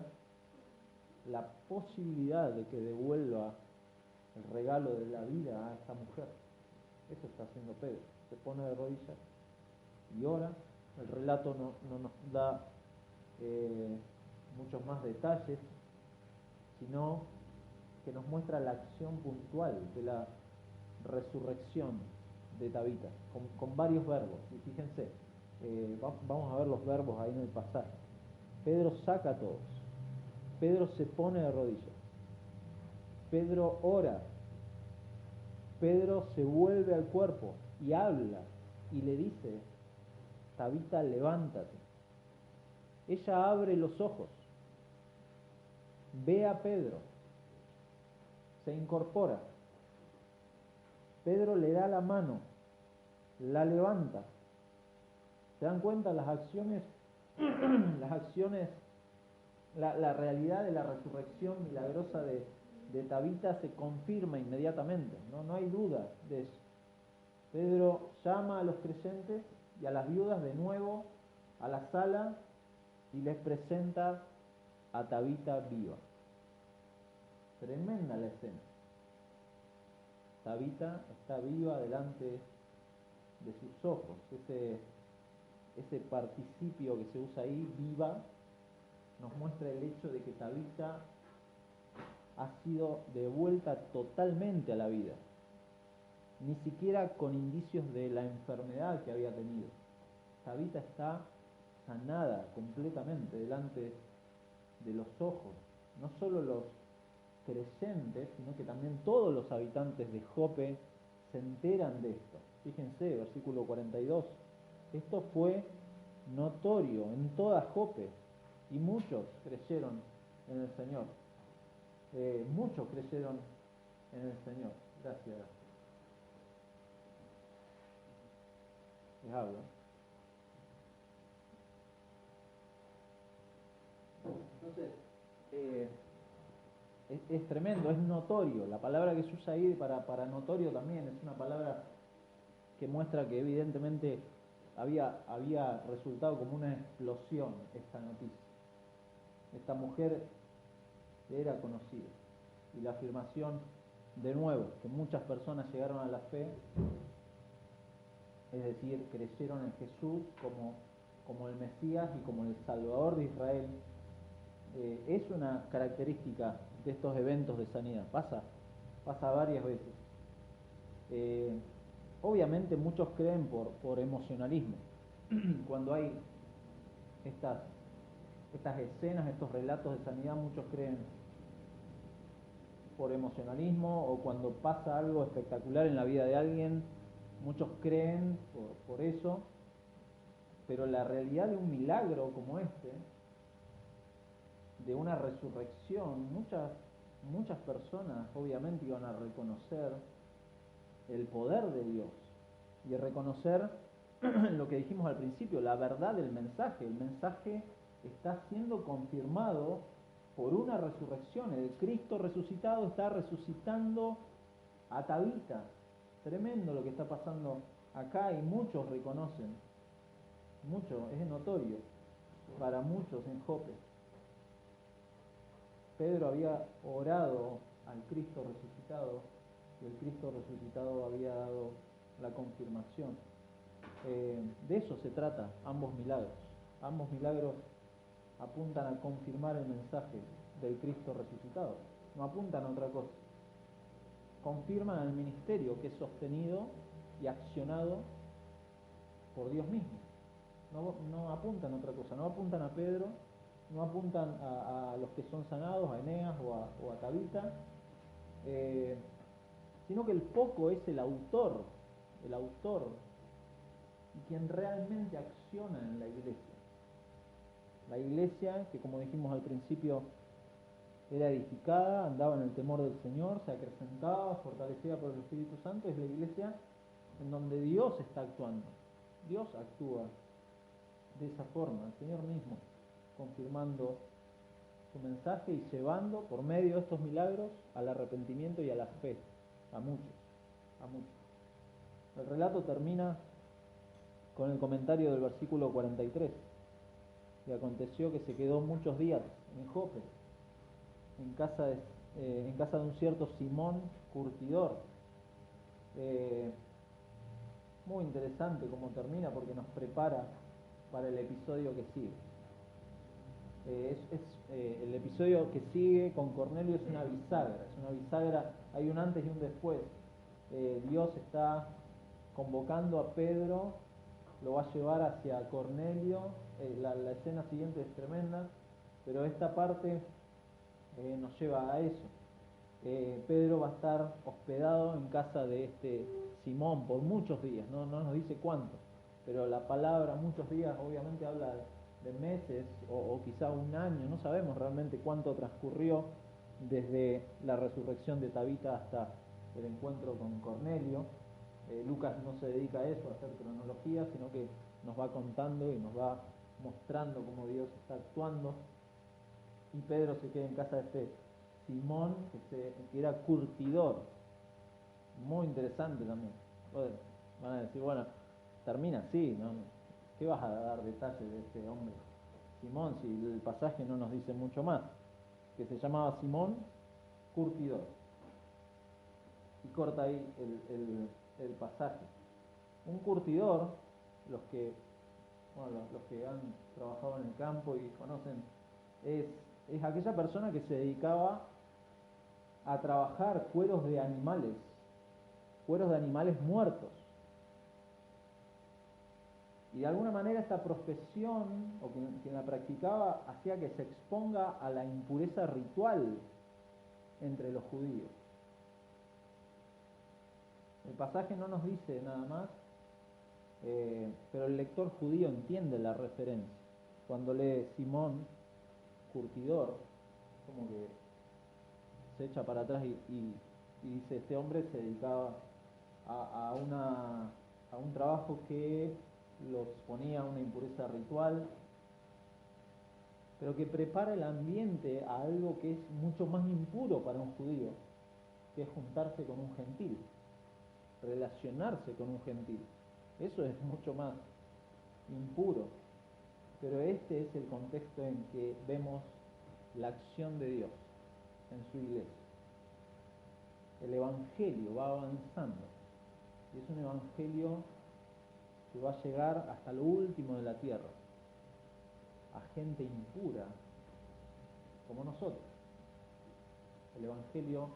la posibilidad de que devuelva el regalo de la vida a esta mujer. Eso está haciendo Pedro. Se pone de rodillas y ora. El relato no nos da muchos más detalles, sino que nos muestra la acción puntual de la resurrección de Tabita, con varios verbos. Y fíjense, vamos a ver los verbos ahí en el pasaje. Pedro saca a todos. Pedro se pone de rodillas. Pedro ora. Pedro se vuelve al cuerpo y habla y le dice: Tabita, levántate. Ella abre los ojos, ve a Pedro, se incorpora. Pedro le da la mano, la levanta. ¿Se dan cuenta? Las acciones, la realidad de la resurrección milagrosa de Tabita se confirma inmediatamente, no hay duda de eso. Pedro llama a los creyentes y a las viudas de nuevo a la sala y les presenta a Tabita viva. Tremenda la escena. Tabita está viva delante de sus ojos. Ese participio que se usa ahí, viva, nos muestra el hecho de que Tabita ha sido devuelta totalmente a la vida, ni siquiera con indicios de la enfermedad que había tenido. Tabita está sanada completamente delante de los ojos, no solo los creyentes, sino que también todos los habitantes de Jope se enteran de esto. Fíjense, versículo 42, esto fue notorio en toda Jope y muchos creyeron en el Señor. Muchos creyeron en el Señor. Gracias. Les hablo. Entonces, es tremendo, es notorio. La palabra que se usa ahí para notorio también es una palabra que muestra que evidentemente había resultado como una explosión esta noticia. Esta mujer era conocida. Y la afirmación, de nuevo, que muchas personas llegaron a la fe, es decir, creyeron en Jesús como el Mesías y como el Salvador de Israel, es una característica de estos eventos de sanidad. Pasa varias veces. Obviamente muchos creen por emocionalismo. Cuando hay estas, estas escenas, estos relatos de sanidad, muchos creen por emocionalismo, o cuando pasa algo espectacular en la vida de alguien, muchos creen por eso, pero la realidad de un milagro como este, de una resurrección, muchas personas obviamente iban a reconocer el poder de Dios y reconocer lo que dijimos al principio, la verdad del mensaje. El mensaje está siendo confirmado por una resurrección. El Cristo resucitado está resucitando a Tabita. Tremendo lo que está pasando acá, y muchos reconocen, mucho, es notorio para muchos en Jope. Pedro había orado al Cristo resucitado y el Cristo resucitado había dado la confirmación. De eso se trata ambos milagros. Ambos milagros apuntan a confirmar el mensaje del Cristo resucitado, no apuntan a otra cosa. Confirman al ministerio que es sostenido y accionado por Dios mismo. No apuntan a otra cosa, no apuntan a Pedro, no apuntan a los que son sanados, a Eneas o a Tabita, sino que el foco es el autor y quien realmente acciona en la iglesia. La iglesia, que como dijimos al principio, era edificada, andaba en el temor del Señor, se acrecentaba, fortalecida por el Espíritu Santo, es la iglesia en donde Dios está actuando. Dios actúa de esa forma, el Señor mismo, confirmando su mensaje y llevando por medio de estos milagros al arrepentimiento y a la fe, a muchos. El relato termina con el comentario del versículo 43. Y aconteció que se quedó muchos días en Jope, en casa de un cierto Simón curtidor. Muy interesante cómo termina, porque nos prepara para el episodio que sigue. El episodio que sigue con Cornelio es una bisagra, hay un antes y un después. Dios está convocando a Pedro, lo va a llevar hacia Cornelio. La escena siguiente es tremenda, pero esta parte nos lleva a eso. Pedro va a estar hospedado en casa de este Simón por muchos días, no nos dice cuánto, pero la palabra muchos días obviamente habla de meses o quizá un año, no sabemos realmente cuánto transcurrió desde la resurrección de Tabita hasta el encuentro con Cornelio. Lucas no se dedica a eso, a hacer cronología, sino que nos va contando y nos va mostrando cómo Dios está actuando. Y Pedro se queda en casa de este Simón, que era curtidor. Muy interesante también. Van a decir, bueno, termina así, ¿no? ¿Qué vas a dar detalles de este hombre? Simón, si el pasaje no nos dice mucho más, que se llamaba Simón curtidor. Y corta ahí el pasaje. Un curtidor, los que han trabajado en el campo y conocen, es aquella persona que se dedicaba a trabajar cueros de animales muertos. Y de alguna manera esta profesión, o quien la practicaba, hacía que se exponga a la impureza ritual entre los judíos. El pasaje no nos dice nada más, pero el lector judío entiende la referencia. Cuando lee Simón, curtidor, como que se echa para atrás y dice, este hombre se dedicaba a un trabajo que los ponía a una impureza ritual, pero que prepara el ambiente a algo que es mucho más impuro para un judío, que es juntarse con un gentil, relacionarse con un gentil. Eso es mucho más impuro, pero este es el contexto en que vemos la acción de Dios en su iglesia. El evangelio va avanzando, y es un evangelio que va a llegar hasta lo último de la tierra, a gente impura como nosotros. El evangelio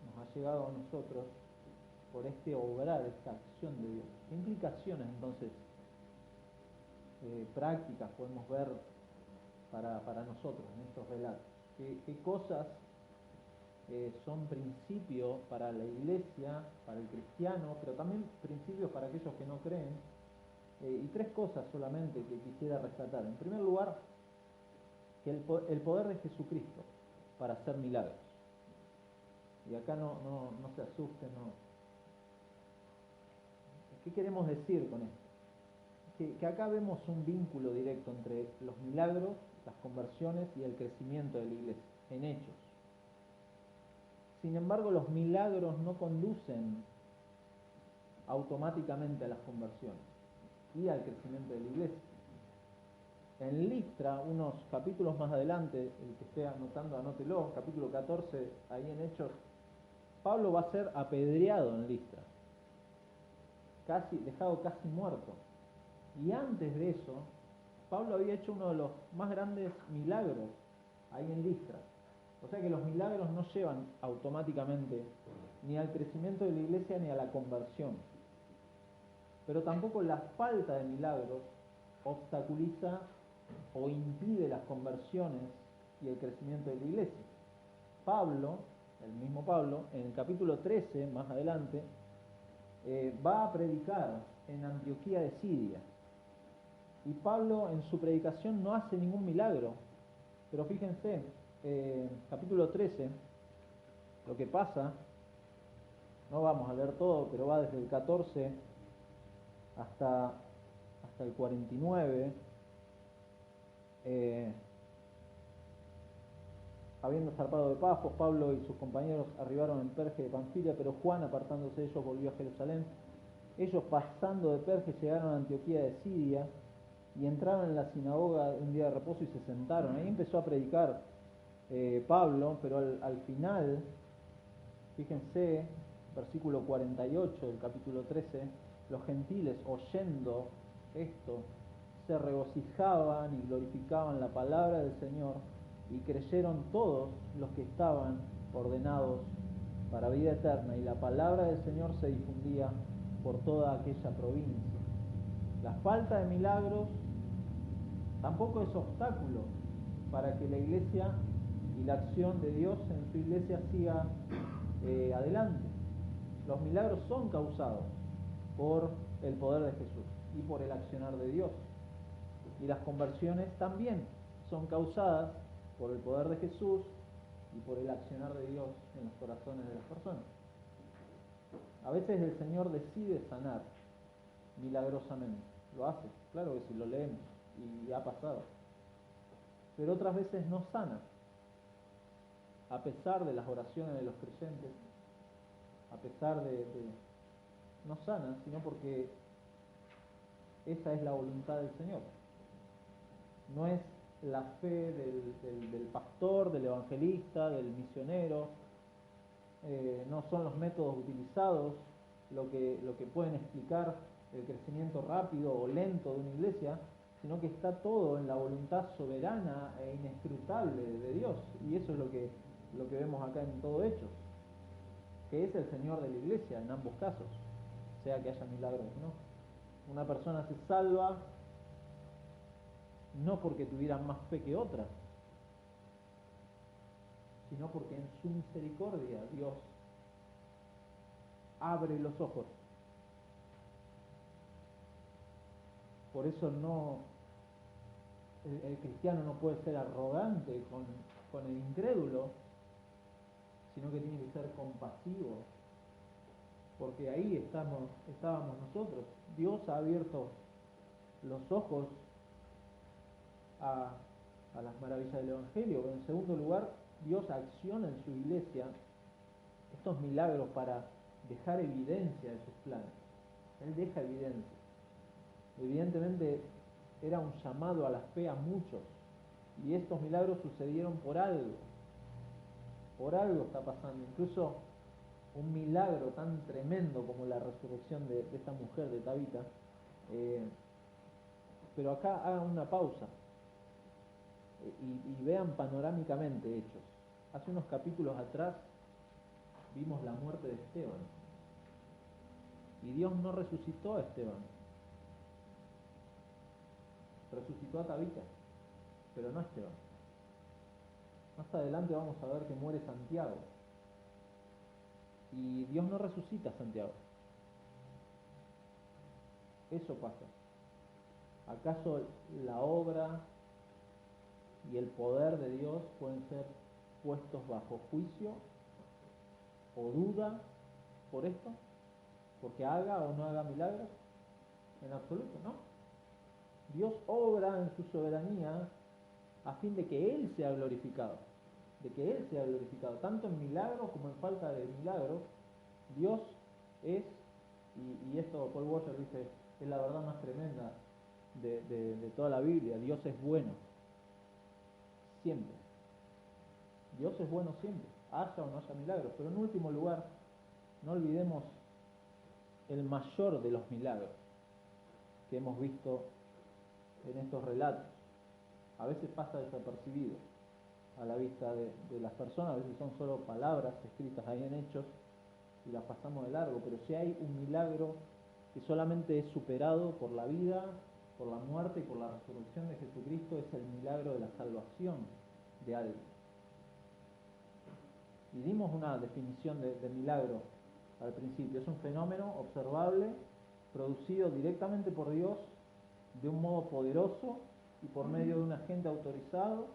nos ha llegado a nosotros por este obrar, esta acción de Dios. ¿Qué implicaciones entonces prácticas podemos ver para nosotros en estos relatos? ¿Qué cosas son principios para la iglesia, para el cristiano, pero también principios para aquellos que no creen? Y tres cosas solamente que quisiera rescatar. En primer lugar, que el poder de Jesucristo para hacer milagros. Y acá no se asusten, no. ¿Qué queremos decir con esto? Que acá vemos un vínculo directo entre los milagros, las conversiones y el crecimiento de la iglesia, en hechos. Sin embargo, los milagros no conducen automáticamente a las conversiones y al crecimiento de la iglesia. En Listra, unos capítulos más adelante, el que esté anotando, anótelo, capítulo 14, ahí en Hechos, Pablo va a ser apedreado en Listra, dejado casi muerto. Y antes de eso, Pablo había hecho uno de los más grandes milagros ahí en Listra. O sea que los milagros no llevan automáticamente ni al crecimiento de la iglesia ni a la conversión. Pero tampoco la falta de milagros obstaculiza o impide las conversiones y el crecimiento de la iglesia. Pablo, el mismo Pablo, en el capítulo 13, más adelante, va a predicar en Antioquía de Siria. Y Pablo en su predicación no hace ningún milagro. Pero fíjense, capítulo 13, lo que pasa, no vamos a leer todo, pero va desde el 14 hasta el 49. Habiendo zarpado de Pafos, Pablo y sus compañeros arribaron en Perge de Panfilia, pero Juan, apartándose de ellos, volvió a Jerusalén. Ellos, pasando de Perge, llegaron a Antioquía de Siria y entraron en la sinagoga un día de reposo y se sentaron. Ahí empezó a predicar Pablo, pero al final, fíjense, versículo 48 del capítulo 13, los gentiles, oyendo esto, se regocijaban y glorificaban la palabra del Señor, y creyeron todos los que estaban ordenados para vida eterna, y la palabra del Señor se difundía por toda aquella provincia. La falta de milagros tampoco es obstáculo para que la iglesia y la acción de Dios en su iglesia siga adelante. Los milagros son causados por el poder de Jesús y por el accionar de Dios. Y las conversiones también son causadas por el poder de Jesús y por el accionar de Dios en los corazones de las personas. A veces el Señor decide sanar milagrosamente. Lo hace, claro que sí, lo leemos y ha pasado. Pero otras veces no sana, a pesar de las oraciones de los creyentes, a pesar no sana, sino porque esa es la voluntad del Señor. No es la fe del pastor, del evangelista, del misionero, no son los métodos utilizados lo que pueden explicar el crecimiento rápido o lento de una iglesia, sino que está todo en la voluntad soberana e inescrutable de Dios. Y eso es lo que vemos acá en todo Hechos, que es el Señor de la iglesia en ambos casos, sea que haya milagros o no. Una persona se salva no porque tuvieran más fe que otras, sino porque en su misericordia Dios abre los ojos. Por eso el cristiano no puede ser arrogante con el incrédulo, sino que tiene que ser compasivo, porque ahí estábamos nosotros. Dios ha abierto los ojos a las maravillas del Evangelio. Pero en segundo lugar, Dios acciona en su iglesia estos milagros para dejar evidencia de sus planes. Él deja evidencia. Evidentemente era un llamado a la fe a muchos, y estos milagros sucedieron por algo está pasando. Incluso un milagro tan tremendo como la resurrección de esta mujer, de Tabita. Pero acá hagan una pausa y vean panorámicamente Hechos. Hace unos capítulos atrás vimos la muerte de Esteban, y Dios no resucitó a Esteban. resucitó a Tabita, pero no a Esteban. Más adelante vamos a ver que muere Santiago. Y Dios no resucita a Santiago. Eso pasa. ¿Acaso la obra y el poder de Dios pueden ser puestos bajo juicio o duda por esto? ¿Porque haga o no haga milagros? En absoluto, ¿no? Dios obra en su soberanía a fin de que Él sea glorificado. De que Él sea glorificado, tanto en milagros como en falta de milagros. Dios es, y esto Paul Washer dice, es la verdad más tremenda de toda la Biblia: Dios es bueno, siempre. Dios es bueno siempre, haya o no haya milagros. Pero en último lugar, no olvidemos el mayor de los milagros que hemos visto en estos relatos. A veces pasa desapercibido a la vista de las personas, a veces son solo palabras escritas ahí en Hechos y las pasamos de largo, pero si hay un milagro que solamente es superado por la vida, por la muerte y por la resurrección de Jesucristo, es el milagro de la salvación de alguien. Y dimos una definición de milagro al principio: es un fenómeno observable, producido directamente por Dios, de un modo poderoso y por medio de un agente autorizado,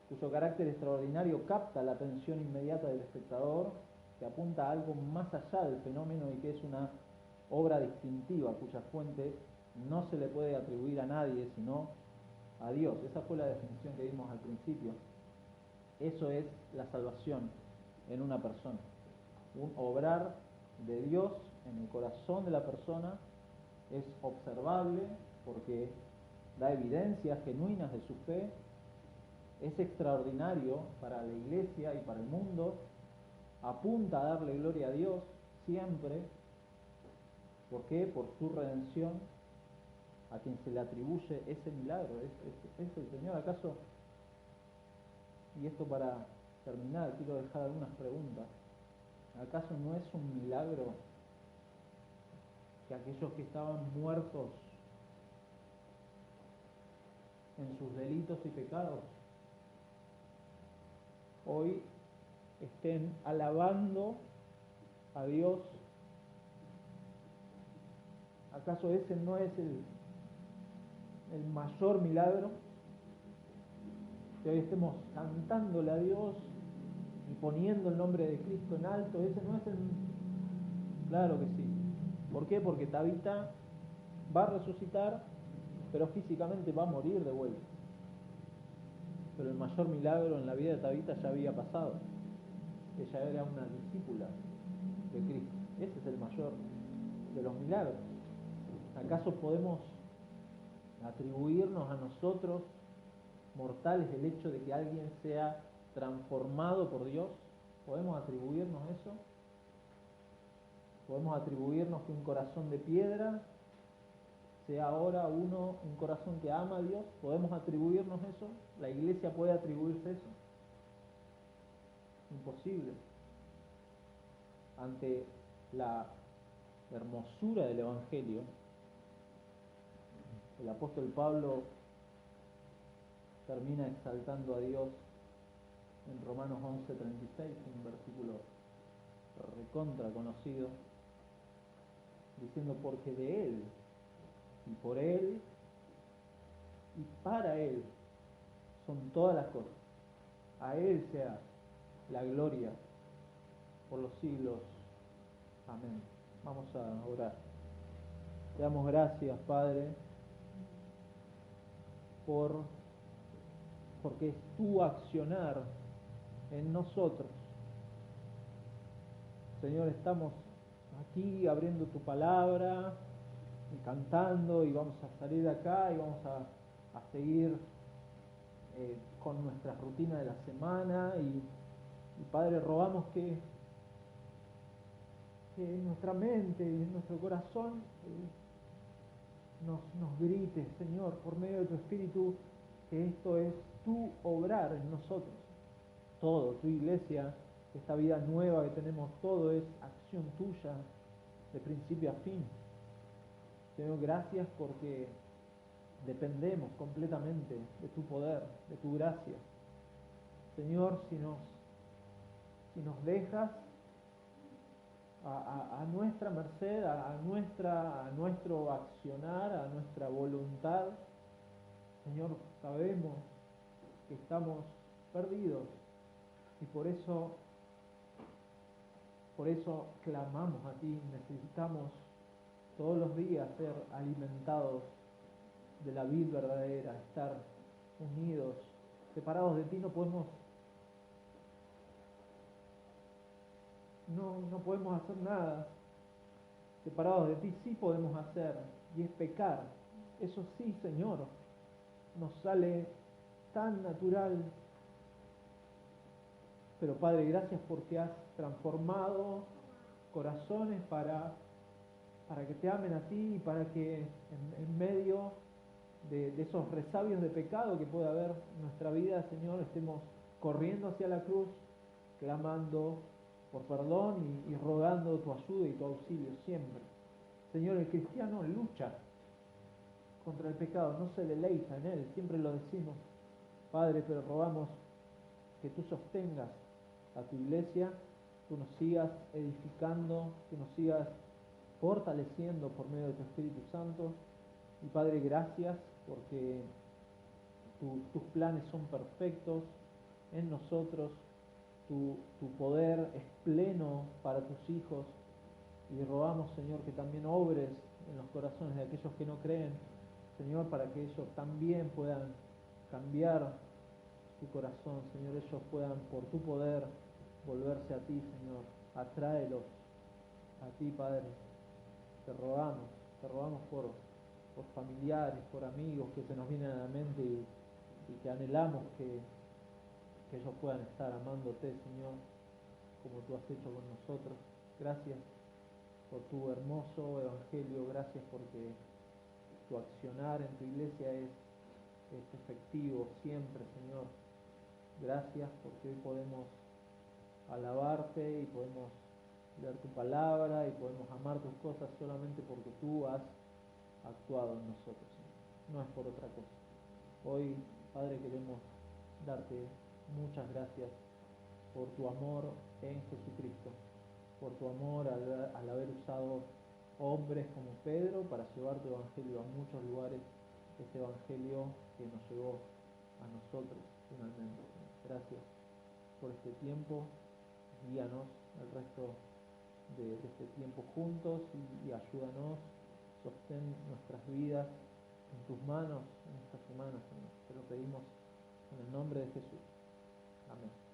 cuyo carácter extraordinario capta la atención inmediata del espectador, que apunta a algo más allá del fenómeno y que es una obra distintiva, cuya fuente no se le puede atribuir a nadie sino a Dios. Esa fue la definición que dimos al principio. Eso es la salvación en una persona, un obrar de Dios en el corazón de la persona. Es observable porque da evidencias genuinas de su fe, es extraordinario para la iglesia y para el mundo, apunta a darle gloria a Dios siempre. ¿Por qué? Por su redención, a quien se le atribuye ese milagro, es el Señor. ¿Acaso? Y esto para terminar, quiero dejar algunas preguntas. ¿Acaso no es un milagro que aquellos que estaban muertos en sus delitos y pecados hoy estén alabando a Dios? ¿Acaso ese no es el mayor milagro? Que hoy estemos cantándole a Dios y poniendo el nombre de Cristo en alto. Ese no es el... Claro que sí. ¿Por qué? Porque Tabita va a resucitar, pero físicamente va a morir de vuelta. Pero el mayor milagro en la vida de Tabita ya había pasado. Ella era una discípula de Cristo. Ese es el mayor de los milagros. ¿Acaso podemos atribuirnos a nosotros, mortales, el hecho de que alguien sea transformado por Dios? ¿Podemos atribuirnos eso? ¿Podemos atribuirnos que un corazón de piedra sea ahora un corazón que ama a Dios? ¿Podemos atribuirnos eso? ¿La iglesia puede atribuirse eso? Imposible. Ante la hermosura del Evangelio, el apóstol Pablo termina exaltando a Dios en Romanos 11:36, un versículo recontra conocido, diciendo: porque de Él, y por Él, y para Él son todas las cosas. A Él sea la gloria por los siglos. Amén. Vamos a orar. Te damos gracias, Padre, porque es tu accionar en nosotros. Señor, estamos aquí abriendo tu palabra y cantando, y vamos a salir de acá y vamos a seguir con nuestra rutina de la semana. Y Padre, rogamos que en nuestra mente y en nuestro corazón nos grites, Señor, por medio de tu Espíritu, que esto es tu obrar en nosotros. Todo, tu iglesia, esta vida nueva que tenemos, todo es acción tuya de principio a fin. Señor, gracias porque dependemos completamente de tu poder, de tu gracia. Señor, si nos dejas a nuestra merced, a nuestro accionar, a nuestra voluntad, Señor, sabemos que estamos perdidos y por eso clamamos a ti. Necesitamos todos los días ser alimentados de la vid verdadera, estar unidos. Separados de ti no podemos hacer nada. Separados de ti sí podemos hacer, y es pecar. Eso sí, Señor, nos sale tan natural. Pero Padre, gracias porque has transformado corazones para que te amen a ti y para que en medio de esos resabios de pecado que puede haber en nuestra vida, Señor, estemos corriendo hacia la cruz, clamando por perdón y rogando tu ayuda y tu auxilio siempre. Señor, el cristiano lucha contra el pecado, no se deleita en él, siempre lo decimos, Padre, pero rogamos que tú sostengas a tu iglesia, tú nos sigas edificando, que nos sigas fortaleciendo por medio de tu Espíritu Santo. Y Padre, gracias porque tus planes son perfectos en nosotros, tu poder es pleno para tus hijos, y rogamos, Señor, que también obres en los corazones de aquellos que no creen, Señor, para que ellos también puedan cambiar su corazón, Señor, ellos puedan por tu poder volverse a ti, Señor. Atráelos a ti, Padre. Te rogamos por familiares, por amigos que se nos vienen a la mente y que anhelamos que ellos puedan estar amándote, Señor, como tú has hecho con nosotros. Gracias por tu hermoso evangelio, gracias porque tu accionar en tu iglesia es efectivo siempre, Señor. Gracias porque hoy podemos alabarte y podemos leer tu palabra y podemos amar tus cosas solamente porque tú has actuado en nosotros, Señor. No es por otra cosa. Hoy, Padre, queremos darte muchas gracias por tu amor en Jesucristo, por tu amor al haber usado hombres como Pedro para llevar tu evangelio a muchos lugares, ese evangelio que nos llegó a nosotros finalmente. Gracias por este tiempo, guíanos el resto de este tiempo juntos y ayúdanos, sostén nuestras vidas en tus manos en esta semana, Señor. Te lo pedimos en el nombre de Jesús. Amén.